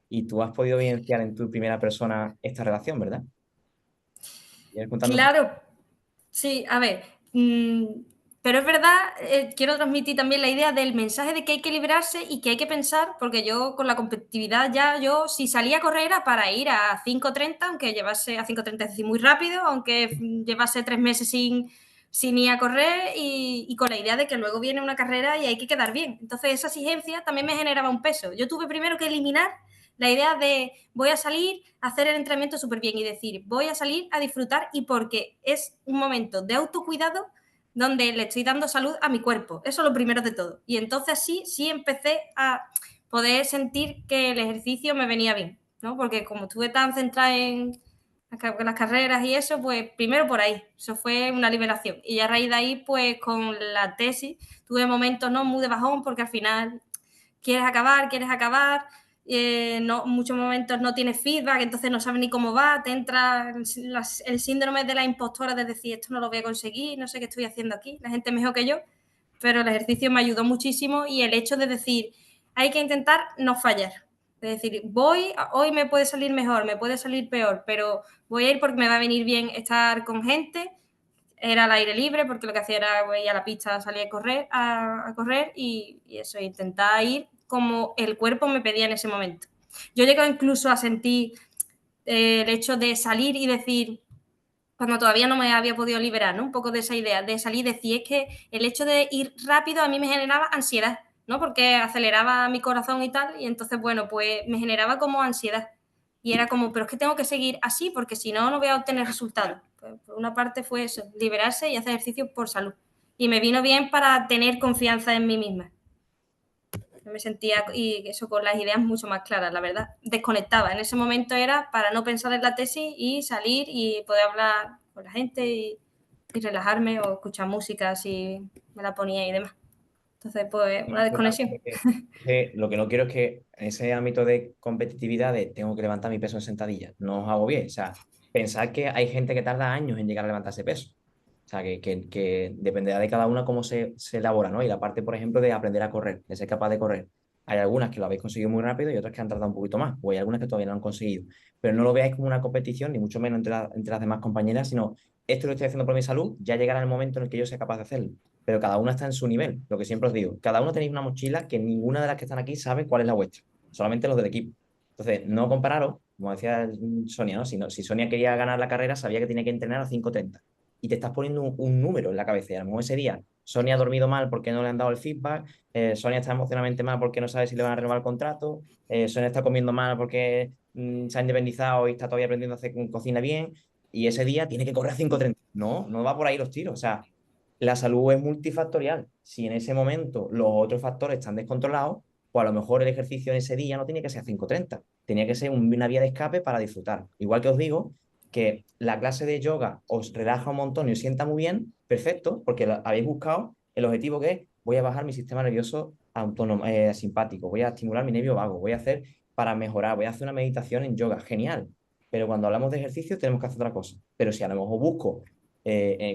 Y tú has podido evidenciar en tu primera persona esta relación, ¿verdad? ¿Quieres contarnos? Claro, sí, a ver, pero es verdad, quiero transmitir también la idea del mensaje de que hay que liberarse y que hay que pensar, porque yo con la competitividad ya, yo si salía a correr era para ir a 5:30, aunque llevase a 5:30 es decir, muy rápido, aunque llevase 3 meses sin ir a correr y con la idea de que luego viene una carrera y hay que quedar bien. Entonces esa exigencia también me generaba un peso. Yo tuve primero que eliminar la idea de voy a salir a hacer el entrenamiento súper bien y decir voy a salir a disfrutar y porque es un momento de autocuidado donde le estoy dando salud a mi cuerpo. Eso es lo primero de todo. Y entonces sí empecé a poder sentir que el ejercicio me venía bien, ¿no? Porque como estuve tan centrada en las carreras y eso, pues primero por ahí, eso fue una liberación. Y a raíz de ahí, pues con la tesis, tuve momentos no muy de bajón porque al final quieres acabar, no, muchos momentos no tienes feedback, entonces no sabes ni cómo va, te entra el síndrome de la impostora de decir esto no lo voy a conseguir, no sé qué estoy haciendo aquí, la gente es mejor que yo, pero el ejercicio me ayudó muchísimo y el hecho de decir hay que intentar no fallar. Es decir, hoy me puede salir mejor, me puede salir peor, pero voy a ir porque me va a venir bien estar con gente. Era al aire libre porque lo que hacía era ir a la pista, salir a correr y eso, intentar ir como el cuerpo me pedía en ese momento. Yo he llegado incluso a sentir el hecho de salir y decir, cuando todavía no me había podido liberar, ¿no? Un poco de esa idea de salir y decir, es que el hecho de ir rápido a mí me generaba ansiedad, ¿no? Porque aceleraba mi corazón y tal, y entonces, bueno, pues me generaba como ansiedad. Y era como, pero es que tengo que seguir así, porque si no, no voy a obtener resultados. Pues, por una parte fue eso, liberarse y hacer ejercicio por salud. Y me vino bien para tener confianza en mí misma. Me sentía, y eso con las ideas mucho más claras, la verdad. Desconectaba. En ese momento era para no pensar en la tesis y salir y poder hablar con la gente y relajarme o escuchar música si me la ponía y demás. Entonces, pues, una desconexión. Lo que no quiero es que en ese ámbito de competitividad de tengo que levantar mi peso en sentadilla, no os hago bien. O sea, pensad que hay gente que tarda años en llegar a levantar ese peso. O sea, que dependerá de cada una cómo se elabora, ¿no? Y la parte, por ejemplo, de aprender a correr, de ser capaz de correr. Hay algunas que lo habéis conseguido muy rápido y otras que han tardado un poquito más, o hay algunas que todavía no han conseguido. Pero no lo veáis como una competición, ni mucho menos entre las demás compañeras, sino esto lo estoy haciendo por mi salud, ya llegará el momento en el que yo sea capaz de hacerlo, pero cada una está en su nivel, lo que siempre os digo. Cada uno tenéis una mochila que ninguna de las que están aquí sabe cuál es la vuestra, solamente los del equipo. Entonces, no compararos, como decía Sonia, ¿no? Si Sonia quería ganar la carrera, sabía que tenía que entrenar a 5:30 y te estás poniendo un número en la cabeza. Y a lo mejor ese día Sonia ha dormido mal porque no le han dado el feedback, Sonia está emocionalmente mal porque no sabe si le van a renovar el contrato, Sonia está comiendo mal porque se ha independizado y está todavía aprendiendo a hacer cocina bien, y ese día tiene que correr a 5:30. No, no va por ahí los tiros. O sea, la salud es multifactorial. Si en ese momento los otros factores están descontrolados, pues a lo mejor el ejercicio en ese día no tiene que ser a 5:30, tenía que ser una vía de escape para disfrutar. Igual que os digo que la clase de yoga os relaja un montón y os sienta muy bien, perfecto, porque habéis buscado el objetivo que es voy a bajar mi sistema nervioso autónomo, simpático, voy a estimular mi nervio vago, voy a hacer para mejorar, voy a hacer una meditación en yoga, genial. Pero cuando hablamos de ejercicio tenemos que hacer otra cosa. Pero si a lo mejor busco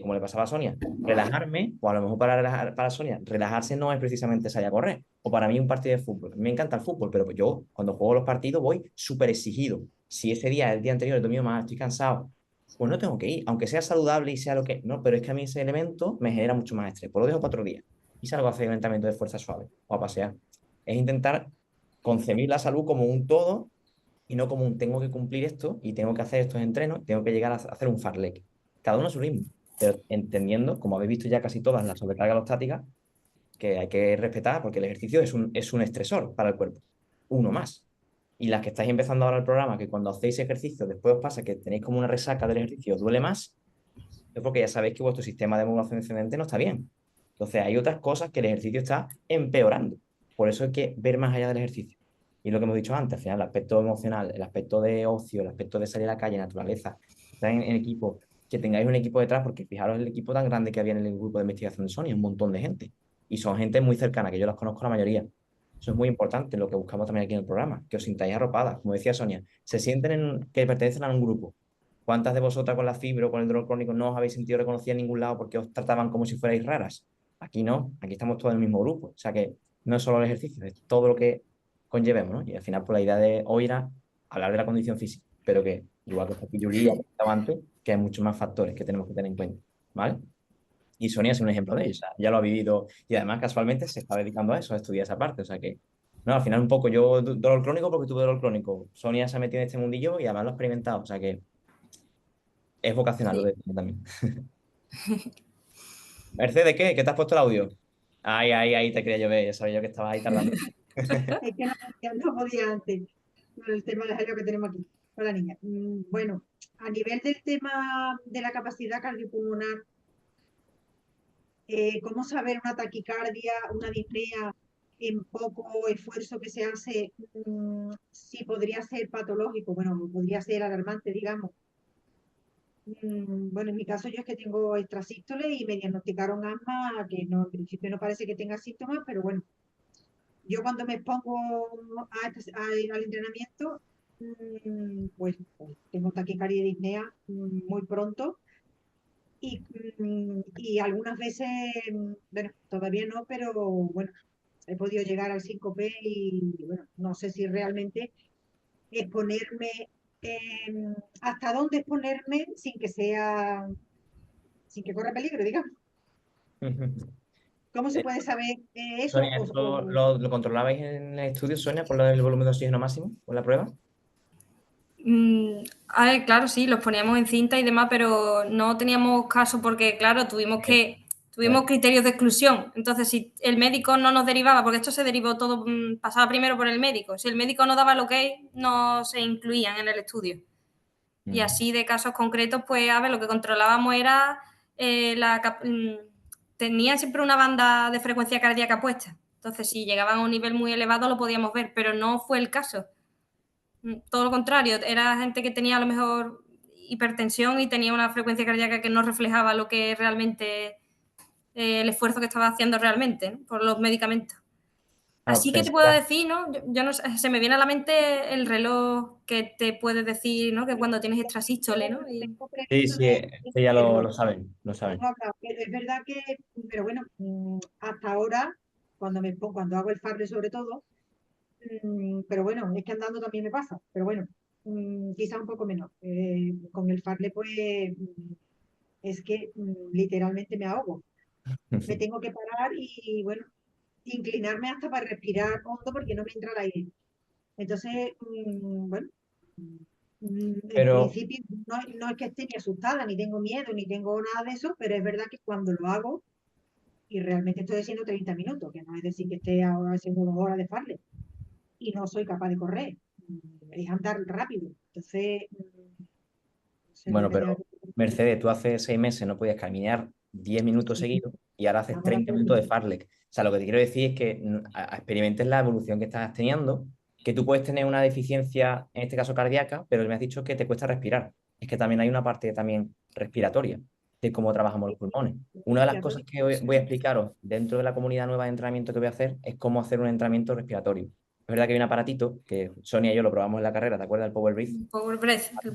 como le pasaba a Sonia, relajarme, o a lo mejor para Sonia, relajarse no es precisamente salir a correr, o para mí un partido de fútbol. Me encanta el fútbol, pero yo cuando juego los partidos voy súper exigido. Si ese día, el día anterior, el domingo más, estoy cansado, pues no tengo que ir, aunque sea saludable y sea lo que... No, pero es que a mí ese elemento me genera mucho más estrés, pues lo dejo para otro día. Y salgo a hacer un entrenamiento de fuerza suave, o a pasear. Es intentar concebir la salud como un todo y no como un tengo que cumplir esto y tengo que hacer estos entrenos, tengo que llegar a hacer un farlek. Cada uno a su ritmo, pero entendiendo, como habéis visto ya casi todas las sobrecargas alostáticas, que hay que respetar porque el ejercicio es un estresor para el cuerpo, uno más. Y las que estáis empezando ahora el programa, que cuando hacéis ejercicio después os pasa que tenéis como una resaca del ejercicio, os duele más, es porque ya sabéis que vuestro sistema de modulación descendente no está bien. Entonces hay otras cosas que el ejercicio está empeorando. Por eso hay que ver más allá del ejercicio. Y lo que hemos dicho antes, al final, el aspecto emocional, el aspecto de ocio, el aspecto de salir a la calle, naturaleza, estar en equipo, que tengáis un equipo detrás, porque fijaros el equipo tan grande que había en el grupo de investigación de Sony, un montón de gente. Y son gente muy cercana, que yo las conozco la mayoría. Eso es muy importante, lo que buscamos también aquí en el programa, que os sintáis arropadas, como decía Sonia, se sienten que pertenecen a un grupo. ¿Cuántas de vosotras con la fibra o con el dolor crónico no os habéis sentido reconocidas en ningún lado porque os trataban como si fuerais raras? Aquí no, aquí estamos todos en el mismo grupo. O sea que no es solo el ejercicio, es todo lo que conllevemos, ¿no? Y al final, pues la idea de hoy era hablar de la condición física. pero que, igual que esta pirulilla que estaba antes, que hay muchos más factores que tenemos que tener en cuenta, ¿vale? Y Sonia es un ejemplo de ello, o sea, ya lo ha vivido y además casualmente se está dedicando a eso, a estudiar esa parte, o sea que, no, al final un poco yo dolor crónico porque tuve dolor crónico, Sonia se ha metido en este mundillo y además lo ha experimentado, o sea que es vocacional lo Sí. de también. Mercedes, ¿qué te has puesto el audio? Ahí te quería yo ver, ya sabía yo que estabas ahí tardando. Es que no podía antes, con el tema de jaleo que tenemos aquí, con la niña. Bueno, a nivel del tema de la capacidad cardiopulmonar, ¿cómo saber una taquicardia, una disnea en poco esfuerzo que se hace, si podría ser patológico? Bueno, podría ser alarmante, digamos. Bueno, en mi caso yo es que tengo extrasístole y me diagnosticaron asma, que no, en principio no parece que tenga síntomas, pero bueno, yo cuando me expongo al entrenamiento, pues tengo taquicardia y disnea muy pronto y algunas veces, bueno, todavía no, pero bueno, he podido llegar al síncope y bueno, no sé si realmente exponerme, hasta dónde exponerme sin que corra peligro, digamos. ¿Cómo se puede saber eso? Sonia, ¿esto lo controlabais en el estudio, Sonia, por el volumen de oxígeno máximo, por la prueba? A ver, claro, sí, los poníamos en cinta y demás, pero no teníamos caso porque, claro, tuvimos criterios de exclusión. Entonces, si el médico no nos derivaba, porque esto se derivó todo, pasaba primero por el médico, si el médico no daba el ok, no se incluían en el estudio. Y así de casos concretos, pues, a ver, lo que controlábamos era tenía siempre una banda de frecuencia cardíaca puesta. Entonces, si llegaban a un nivel muy elevado, lo podíamos ver, pero no fue el caso. Todo lo contrario, era gente que tenía a lo mejor hipertensión y tenía una frecuencia cardíaca que no reflejaba lo que realmente el esfuerzo que estaba haciendo realmente, ¿no? Por los medicamentos. Así que te puedo decir, ¿no? Yo no sé, se me viene a la mente el reloj que te puede decir, ¿no? Que cuando tienes extrasístole, ¿no? Sí, ya lo saben, lo saben. Es verdad que, pero bueno, hasta ahora, cuando hago el farle sobre todo, pero bueno, es que andando también me pasa, pero bueno, quizá un poco menos. Con el farle, pues, es que literalmente me ahogo. Me tengo que parar y, bueno, inclinarme hasta para respirar hondo porque no me entra el aire. Entonces, bueno, en Pero, principio no es que esté ni asustada, ni tengo miedo, ni tengo nada de eso, pero es verdad que cuando lo hago, y realmente estoy haciendo 30 minutos, que no es decir que esté ahora haciendo 2 horas de farle, y no soy capaz de correr, es andar rápido. Entonces, no sé lo bueno, que tenga pero Mercedes, tú hace 6 meses no podías caminar 10 minutos seguidos y ahora haces ahora 30 minutos de Farlek. O sea, lo que te quiero decir es que experimentes la evolución que estás teniendo, que tú puedes tener una deficiencia, en este caso cardíaca, pero me has dicho que te cuesta respirar. Es que también hay una parte también respiratoria de cómo trabajamos los pulmones. Una de las cosas que voy a explicaros dentro de la comunidad nueva de entrenamiento que voy a hacer es cómo hacer un entrenamiento respiratorio. Es verdad que hay un aparatito que Sonia y yo lo probamos en la carrera, ¿te acuerdas del Power Breath? El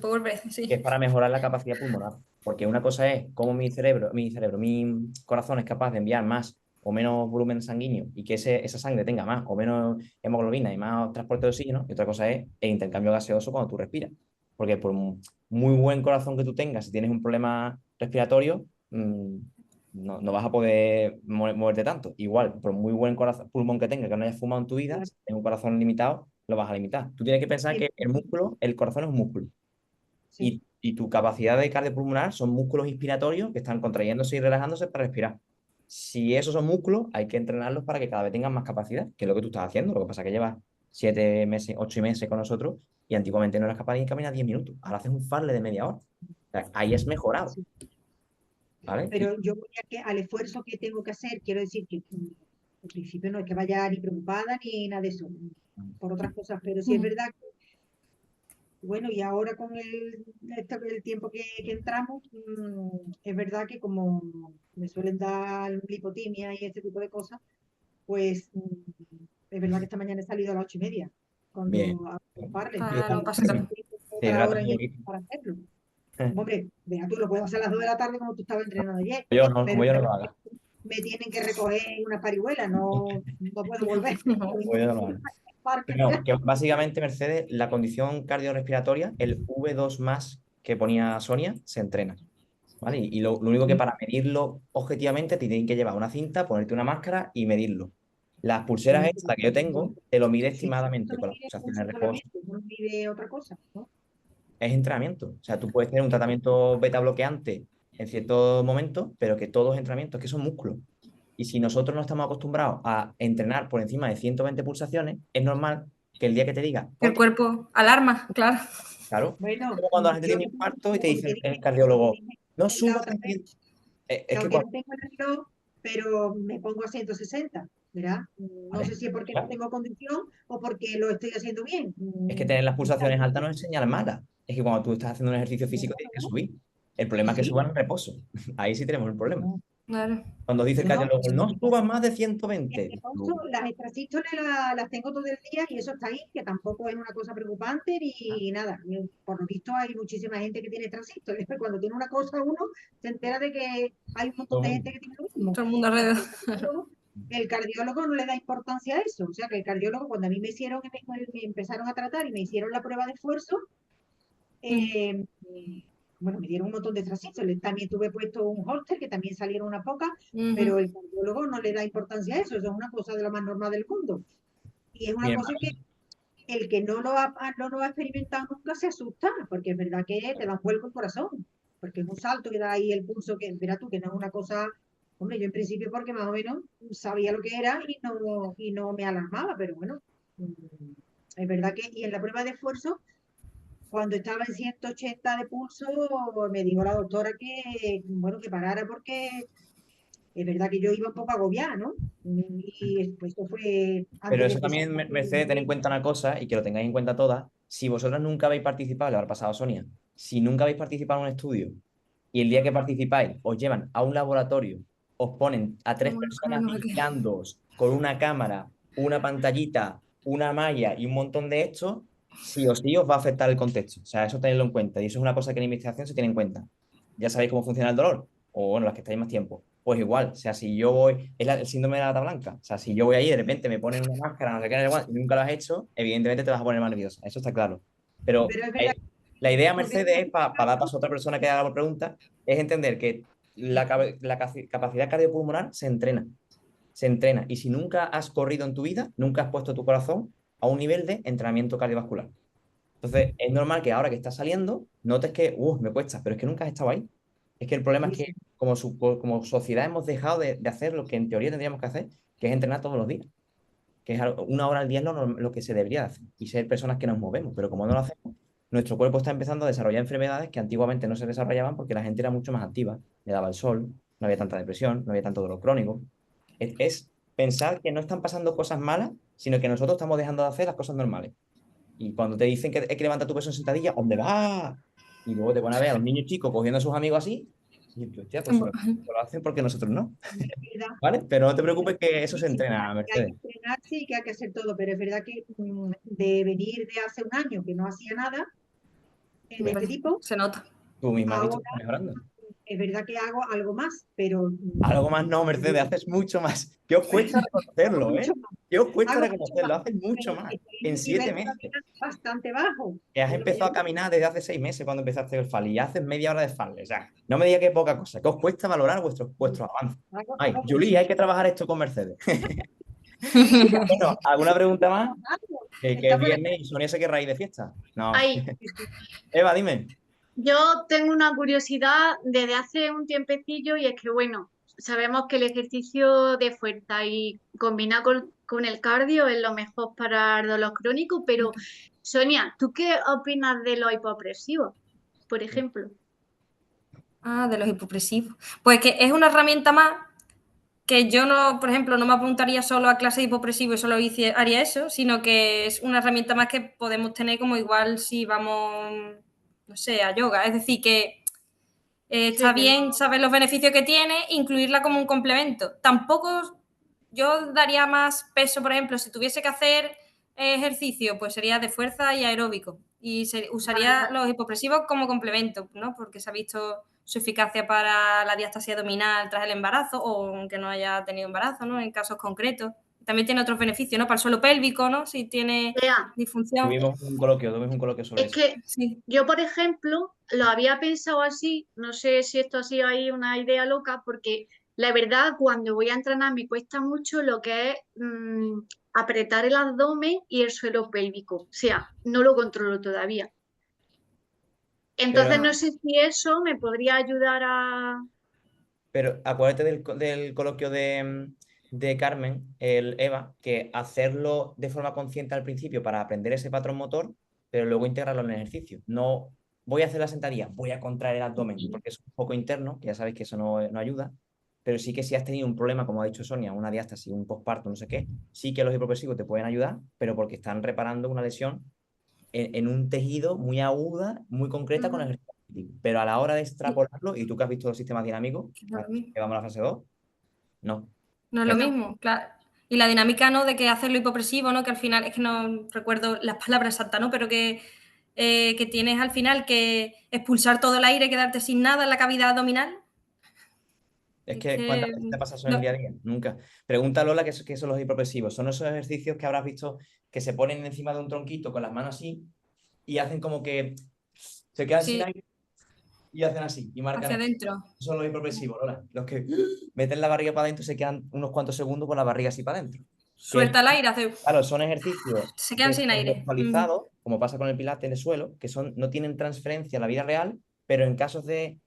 Power Breath, sí. Que es para mejorar la capacidad pulmonar. Porque una cosa es cómo mi corazón es capaz de enviar más o menos volumen sanguíneo y que esa sangre tenga más o menos hemoglobina y más transporte de oxígeno. Y otra cosa es el intercambio gaseoso cuando tú respiras. Porque por muy buen corazón que tú tengas, si tienes un problema respiratorio, no vas a poder moverte tanto. Igual, por muy buen pulmón que tengas, que no hayas fumado en tu vida, si tienes un corazón limitado, lo vas a limitar. Tú tienes que pensar que el corazón es un músculo. Sí. Y tu capacidad de cardiopulmonar son músculos inspiratorios que están contrayéndose y relajándose para respirar. Si esos son músculos, hay que entrenarlos para que cada vez tengan más capacidad, que es lo que tú estás haciendo. Lo que pasa es que llevas 7 meses, 8 meses con nosotros y antiguamente no eras capaz de caminar 10 minutos. Ahora haces un farle de media hora. O sea, ahí es mejorado. Sí. ¿Vale? Pero yo voy al esfuerzo que tengo que hacer, quiero decir que al principio no es que vaya ni preocupada ni nada de eso, por otras cosas, pero sí es verdad que, bueno, y ahora con el tiempo que entramos, es verdad que como me suelen dar lipotimia y este tipo de cosas, pues es verdad que esta mañana he salido a las 8:30, Bien. cuando hago el farle. Lo pasa también. Te Otra hora hidratas y un media poquito. para hacerlo. Hombre, vea tú, lo puedo hacer a las 2 de la tarde como tú estabas entrenando ayer, Como yo no lo haga. me tienen que recoger una parihuela, no puedo volver. Como yo no lo haga. Parque. No, que básicamente, Mercedes, la condición cardiorrespiratoria, el V2 que ponía Sonia, se entrena. ¿Vale? Y lo único que para medirlo objetivamente te tienen que llevar una cinta, ponerte una máscara y medirlo. Las pulseras estas que yo tengo, te lo mide Sí, estimadamente eso con me las pide pulsaciones mucho de reposo. solamente, no me pide otra cosa, ¿no? Es entrenamiento. O sea, tú puedes tener un tratamiento beta bloqueante en ciertos momentos, pero que todo es entrenamiento, es que son músculos. Y si nosotros no estamos acostumbrados a entrenar por encima de 120 pulsaciones, es normal que el día que te diga, El cuerpo alarma, claro. claro, es Bueno, como cuando la gente yo tiene un infarto y te como dice te el dije, como te cardiólogo, dije no la subas otra de vez, 100. Es que que aunque cuando... no tengo el reloj, pero me pongo a 160, ¿verdad? No sé Vale, si es porque no claro. tengo condición o porque lo estoy haciendo bien. Es que tener las Está pulsaciones bien. altas no es señal mala. Es que cuando tú estás haciendo un ejercicio físico tienes que ¿No? subir. El problema Sí, es que sí. suban en reposo. Ahí sí tenemos el problema. Claro. Cuando dice el Yo no, cardiólogo, no subas más de en 120. reposo, las extrasístoles las tengo todo el día y eso está ahí, que tampoco es una cosa preocupante ni nada. Por lo visto hay muchísima gente que tiene extrasístoles. Cuando tiene una cosa uno se entera de que hay un montón Todo de el gente mundo. que tiene lo mismo. Todo el mundo alrededor. El cardiólogo no le da importancia a eso. O sea, que el cardiólogo cuando a mí me empezaron a tratar y me hicieron la prueba de esfuerzo, eh, bueno, me dieron un montón de extrasístoles. También tuve puesto un holter, que también salieron unas pocas, pero el cardiólogo no le da importancia a eso. Eso es una cosa de lo más normal del mundo. Y es Mi una cosa hermano, que el que no lo ha experimentado nunca se asusta, porque es verdad que te da un vuelco el corazón, porque es un salto que da ahí el pulso, que verás tú, que no es una cosa, hombre, yo en principio porque más o menos sabía lo que era y no me alarmaba, pero bueno, es verdad que, y en la prueba de esfuerzo, cuando estaba en 180 de pulso, me dijo la doctora que, bueno, que parara porque es verdad que yo iba un poco agobiada, ¿no? Y pues esto fue pero antes de eso empezar. también, Mercedes, ten en cuenta una cosa y que lo tengáis en cuenta todas. Si vosotros nunca habéis participado, le habrá pasado a Sonia, si nunca habéis participado en un estudio y el día que participáis os llevan a un laboratorio, os ponen a tres personas vigilándoos con una cámara, una pantallita, una malla y un montón de esto, sí o sí os va a afectar el contexto. O sea, eso tenedlo en cuenta. Y eso es una cosa que en investigación se tiene en cuenta. Ya sabéis cómo funciona el dolor, o bueno, las que estáis más tiempo. Pues igual, o sea, si yo voy, es el síndrome de la bata blanca. O sea, si yo voy ahí y de repente me ponen una máscara, no sé qué, no sé cuánto, y nunca lo has hecho, evidentemente te vas a poner más nerviosa. Eso está claro. Pero Pero es verdad la idea, que Mercedes, es para dar paso a otra persona que haga la pregunta, es entender que la capacidad cardiopulmonar se entrena. Se entrena. Y si nunca has corrido en tu vida, nunca has puesto tu corazón a un nivel de entrenamiento cardiovascular. Entonces, es normal que ahora que estás saliendo, notes que, me cuesta, pero es que nunca has estado ahí. Es que el problema es sí, que sí. como sociedad hemos dejado de hacer lo que en teoría tendríamos que hacer, que es entrenar todos los días. Que es una hora al día es lo que se debería hacer y ser personas que nos movemos. Pero como no lo hacemos, nuestro cuerpo está empezando a desarrollar enfermedades que antiguamente no se desarrollaban porque la gente era mucho más activa. Le daba el sol, no había tanta depresión, no había tanto dolor crónico. Es pensar que no están pasando cosas malas, sino que nosotros estamos dejando de hacer las cosas normales. Y cuando te dicen que hay que levantar tu peso en sentadilla, ¿dónde va? Y luego te ponen a ver a los niños chicos cogiendo a sus amigos así. Y yo, hostia, pues si lo hacen porque nosotros no. Es verdad ¿Vale? Pero no te preocupes que eso sí, se sí, entrena, que hay que Mercedes. entrenarse y que hay que hacer todo, pero es verdad que de venir de hace un año que no hacía nada de este tipo, Se nota. Tú misma has dicho que ahora está mejorando. es verdad que hago algo más, pero Algo más no, Mercedes, haces mucho más. ¿Qué os cuesta hago reconocerlo, mucho eh? más, ¿Qué os cuesta hago mucho más. reconocerlo? Haces mucho Pero más. estoy en En un siete nivel meses. todavía bastante bajo. Que has Es lo que yo empezado a caminar desde hace 6 meses cuando empezaste el FAL y ya haces media hora de FAL. O sea, no me digas que es poca cosa. ¿Qué os cuesta valorar vuestros avances? Ay, hago Julie, mucho. hay que trabajar esto con Mercedes. Bueno, ¿alguna pregunta más? Que es Estamos en viernes y Sonia se querrá ir de fiesta. No. Ay, Eva, dime. yo tengo una curiosidad desde hace un tiempecillo y es que, bueno, sabemos que el ejercicio de fuerza y combinado con el cardio es lo mejor para el dolor crónico, pero Sonia, ¿tú qué opinas de los hipopresivos, por ejemplo? Ah, de los hipopresivos. Pues que es una herramienta más que yo no, por ejemplo, no me apuntaría solo a clase de hipopresivo y solo haría eso, sino que es una herramienta más que podemos tener como igual si vamos, no sé, a yoga. Es decir, que Sí, está bien saber los beneficios que tiene, incluirla como un complemento. Tampoco yo daría más peso, por ejemplo, si tuviese que hacer ejercicio, pues sería de fuerza y aeróbico. Y usaría los hipopresivos como complemento, ¿no? Porque se ha visto su eficacia para la diastasia abdominal tras el embarazo o aunque no haya tenido embarazo, ¿no? En casos concretos. también tiene otros beneficios, ¿no? Para el suelo pélvico, ¿no? Si tiene Vea, disfunción. Tuvimos un coloquio sobre es eso. que Sí. yo, por ejemplo, lo había pensado así, no sé si esto ha sido ahí una idea loca, porque la verdad, cuando voy a entrenar me cuesta mucho lo que es apretar el abdomen y el suelo pélvico. O sea, no lo controlo todavía. Entonces, Pero, no sé si eso me podría ayudar a... pero acuérdate del coloquio de Carmen, el Eva, que hacerlo de forma consciente al principio para aprender ese patrón motor, pero luego integrarlo en el ejercicio. No voy a hacer la sentadilla, voy a contraer el abdomen, porque es un poco interno, que ya sabéis que eso no ayuda, pero sí que si has tenido un problema, como ha dicho Sonia, una diástasis, un posparto, no sé qué, sí que los hipopresivos te pueden ayudar, pero porque están reparando una lesión en un tejido muy aguda, muy concreta con ejercicio físico. Pero a la hora de extrapolarlo, y tú que has visto los sistemas dinámicos, que vamos a la fase 2, no. No es lo mismo, claro. Y la dinámica, ¿no? De que hacerlo hipopresivo, ¿no? Que al final, es que no recuerdo las palabras exactas, ¿no? Pero que tienes al final que expulsar todo el aire, quedarte sin nada en la cavidad abdominal. Es que, ¿cuántas veces te pasa eso en el día a día? Nunca. Pregunta a Lola qué son los hipopresivos. Son esos ejercicios que habrás visto que se ponen encima de un tronquito con las manos así y hacen como que se quedan sin Sí, aire y hacen así y marcan hacia así. adentro. Esos son los hipopresivos, Lola. Los que meten la barriga para adentro y se quedan unos cuantos segundos con la barriga así para adentro. Suelta el aire, hace... Claro, son ejercicios Se quedan sin aire. descontextualizados, como pasa con el pilates de suelo, que no tienen transferencia a la vida real, pero en casos de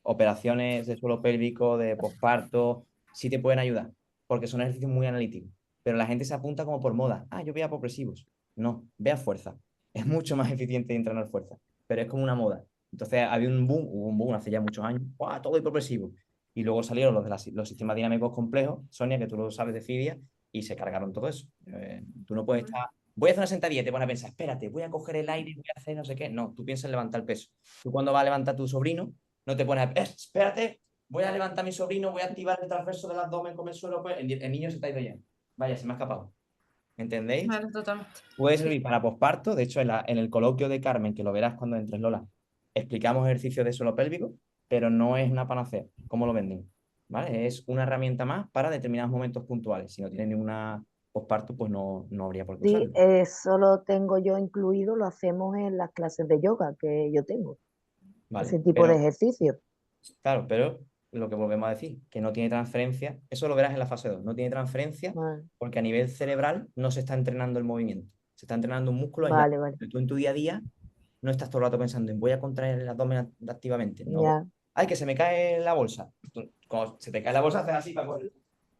operaciones de suelo pélvico, de posparto, sí te pueden ayudar, porque son ejercicios muy analíticos. Pero la gente se apunta como por moda. Ah, yo voy a progresivos. No, ve a fuerza. Es mucho más eficiente entrenar fuerza, pero es como una moda. Entonces había hubo un boom hace ya muchos años. ¡Wow! Todo progresivo. Y luego salieron los sistemas dinámicos complejos, Sonia, que tú lo sabes de FIDIA, y se cargaron todo eso. Tú no puedes estar, voy a hacer una sentadilla y te pones a pensar, espérate, voy a coger el aire y voy a hacer no sé qué. No, tú piensas en levantar el peso. Tú cuando vas a levantar a tu sobrino, no te pones a, espérate, voy a levantar a mi sobrino, voy a activar el transverso del abdomen con el suelo, pues el niño se te ha ido ya. Vaya, se me ha escapado. ¿Entendéis? Vale, totalmente. Puede servir para posparto. De hecho, en el coloquio de Carmen, que lo verás cuando entres, Lola, explicamos ejercicios de suelo pélvico, pero no es una panacea. ¿Cómo lo venden? ¿Vale? Es una herramienta más para determinados momentos puntuales. Si no tienes ninguna posparto, pues no habría por qué Sí, usarlo. eso lo tengo yo incluido, lo hacemos en las clases de yoga que yo tengo, Vale, ese tipo pero, de ejercicio. claro, pero lo que volvemos a decir, que no tiene transferencia, eso lo verás en la fase 2, no tiene transferencia Vale, porque a nivel cerebral no se está entrenando el movimiento, se está entrenando un músculo aislado. vale, vale, Tú en tu día a día no estás todo el rato pensando en voy a contraer el abdomen activamente. No, ya, ay, que se me cae la bolsa. Cuando se te cae la bolsa, haces así para cogerla.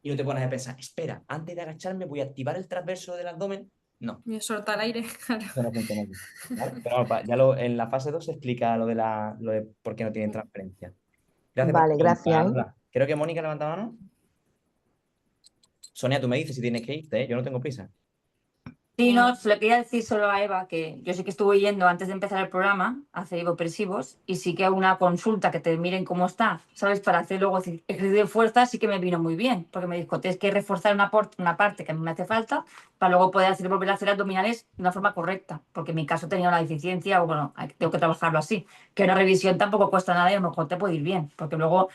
Y no te pones a pensar, espera, antes de agacharme voy a activar el transverso del abdomen. No, Y soltar el aire, claro. eso no funciona así. ¿Vale? Pero bueno, en la fase 2 se explica lo de por qué no tienen transferencia. Gracias por vale, tu pregunta, gracias, ¿eh? Lola. Creo que Mónica levanta la mano. Sonia, tú me dices si tienes que irte, ¿eh? Yo no tengo prisa. Sí, no, le quería decir solo a Eva que yo sí que estuve yendo antes de empezar el programa a hacer hipopresivos y sí que una consulta que te miren cómo está, ¿sabes? Para hacer luego ejercicio de fuerza sí que me vino muy bien, porque me dijo, tienes que reforzar una parte que a mí me hace falta para luego poder volver a hacer abdominales de una forma correcta, porque en mi caso tenía una deficiencia o bueno, tengo que trabajarlo así, que una revisión tampoco cuesta nada y a lo mejor te puede ir bien, porque luego,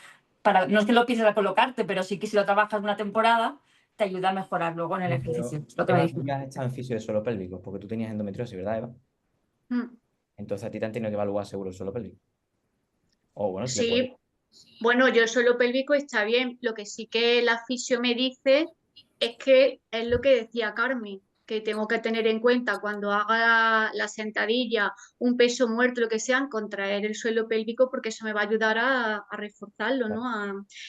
no es que lo pienses a colocarte, pero sí que si lo trabajas una temporada te ayuda a mejorar luego en el No, pero, ejercicio. Es lo que me Eva, dijo. tú ya has estado en fisio de suelo pélvico, porque tú tenías endometriosis, ¿verdad, Eva? Mm, Entonces a ti te han tenido que evaluar seguro el suelo pélvico. O bueno, si le puedes. sí, bueno, yo el suelo pélvico está bien. Lo que sí que la fisio me dice es que es lo que decía Carmen, que tengo que tener en cuenta cuando haga la sentadilla, un peso muerto, lo que sea, en contraer el suelo pélvico porque eso me va a ayudar a reforzarlo, ¿no?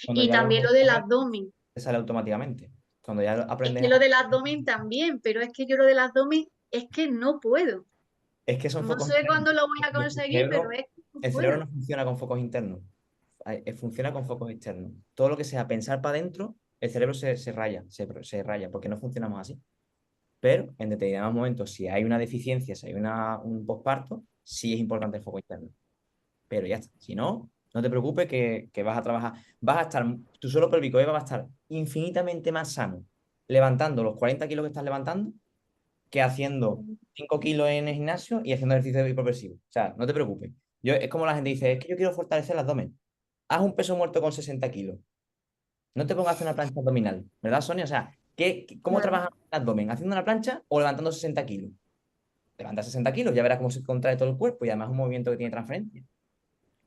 Cuando Y ya también lo del abdomen. te sale automáticamente. Cuando ya Es aprendes que lo del abdomen también, pero es que yo lo del abdomen es que no puedo. Es que son No focos sé internos. cuándo lo voy a El conseguir, pero cerebro, es que no el cerebro puedo. no funciona con focos internos, funciona con focos externos. Todo lo que sea pensar para adentro, el cerebro se raya, se raya, porque no funcionamos así. Pero en determinados momentos, si hay una deficiencia, si hay un posparto, sí es importante el foco interno. Pero ya está. Si no, no te preocupes que vas a trabajar. Vas a estar, tu suelo pélvico Eva, va a estar infinitamente más sano levantando los 40 kilos que estás levantando que haciendo 5 kilos en el gimnasio y haciendo ejercicio hiperpresivo. O sea, no te preocupes. Es como la gente dice, es que yo quiero fortalecer el abdomen. Haz un peso muerto con 60 kilos. No te pongas a hacer una plancha abdominal, ¿verdad, Sonia? O sea, ¿Cómo Claro. trabaja el abdomen? ¿Haciendo una plancha o levantando 60 kilos? Levanta 60 kilos, ya verás cómo se contrae todo el cuerpo y además es un movimiento que tiene transferencia.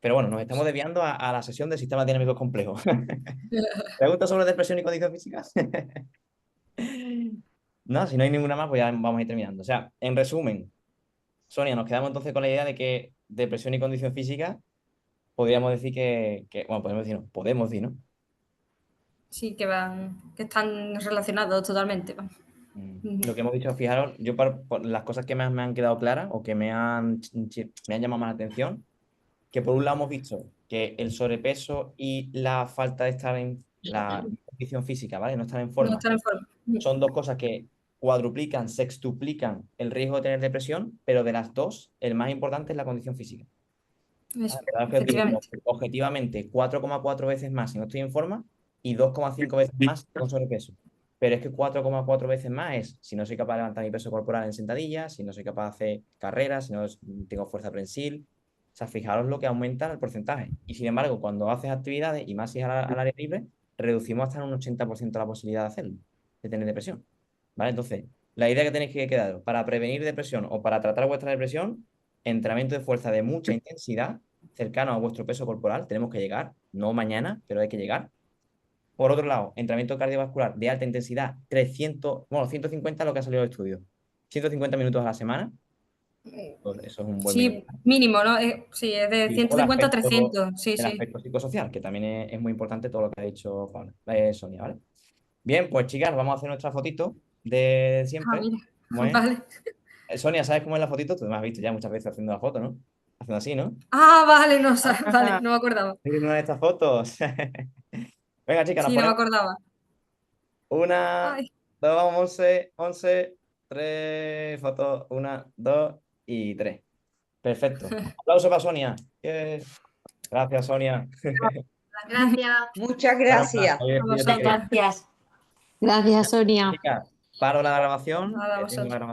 Pero bueno, nos estamos desviando a la sesión de sistemas dinámicos complejos. ¿Preguntas sobre depresión y condición física? No, si no hay ninguna más, pues ya vamos a ir terminando. O sea, en resumen, Sonia, nos quedamos entonces con la idea de que depresión y condición física podríamos decir bueno, podemos decir, ¿no? Sí, que están relacionados totalmente. Lo que hemos dicho, fijaros, yo por las cosas que más me han quedado claras o que me han llamado más la atención, que por un lado hemos visto que el sobrepeso y la falta de estar en la condición física, ¿vale? No estar en No forma, están en forma. son dos cosas que cuadruplican, sextuplican el riesgo de tener depresión, pero de las dos, el más importante es la condición física. Eso, Quedaos que os digo, efectivamente. objetivamente, 4,4 veces más si no estoy en forma y 2,5 veces más con sobrepeso. Pero es que 4,4 veces más es si no soy capaz de levantar mi peso corporal en sentadillas, si no soy capaz de hacer carreras, si no tengo fuerza prensil. O sea, fijaros lo que aumenta el porcentaje. Y sin embargo, cuando haces actividades, y más si es al aire libre, reducimos hasta un 80% la posibilidad de hacerlo, de tener depresión. ¿Vale? Entonces, la idea que tenéis que quedar para prevenir depresión o para tratar vuestra depresión, entrenamiento de fuerza de mucha intensidad, cercano a vuestro peso corporal, tenemos que llegar, no mañana, pero hay que llegar. Por otro lado, entrenamiento cardiovascular de alta intensidad, 150 lo que ha salido del estudio. 150 minutos a la semana. Pues eso es un buen mínimo. Sí, mínimo, ¿no? Sí, es de Y luego 150 a 300. Sí, el sí. aspecto psicosocial, que también es muy importante todo lo que ha dicho Sonia, ¿vale? Bien, pues chicas, vamos a hacer nuestra fotito de Ah, siempre. mira. ¿Cómo es? Vale. Sonia, ¿sabes cómo es la fotito? Tú me has visto ya muchas veces haciendo la foto, ¿no? Haciendo así, ¿no? Ah, vale, no, vale, no me acordaba. Miren una de estas fotos. Venga, chicas, nos Sí, no me ponemos acordaba. una, Ay. 2, vamos, 11, 11, 3 fotos, 1, 2 y 3. Perfecto. Aplauso para Sonia. Gracias, Sonia. Gracias. Muchas gracias. Muchas gracias. Gracias, Sonia. Chicas, paro la grabación. Nada, que tengo la vosotros. grabación.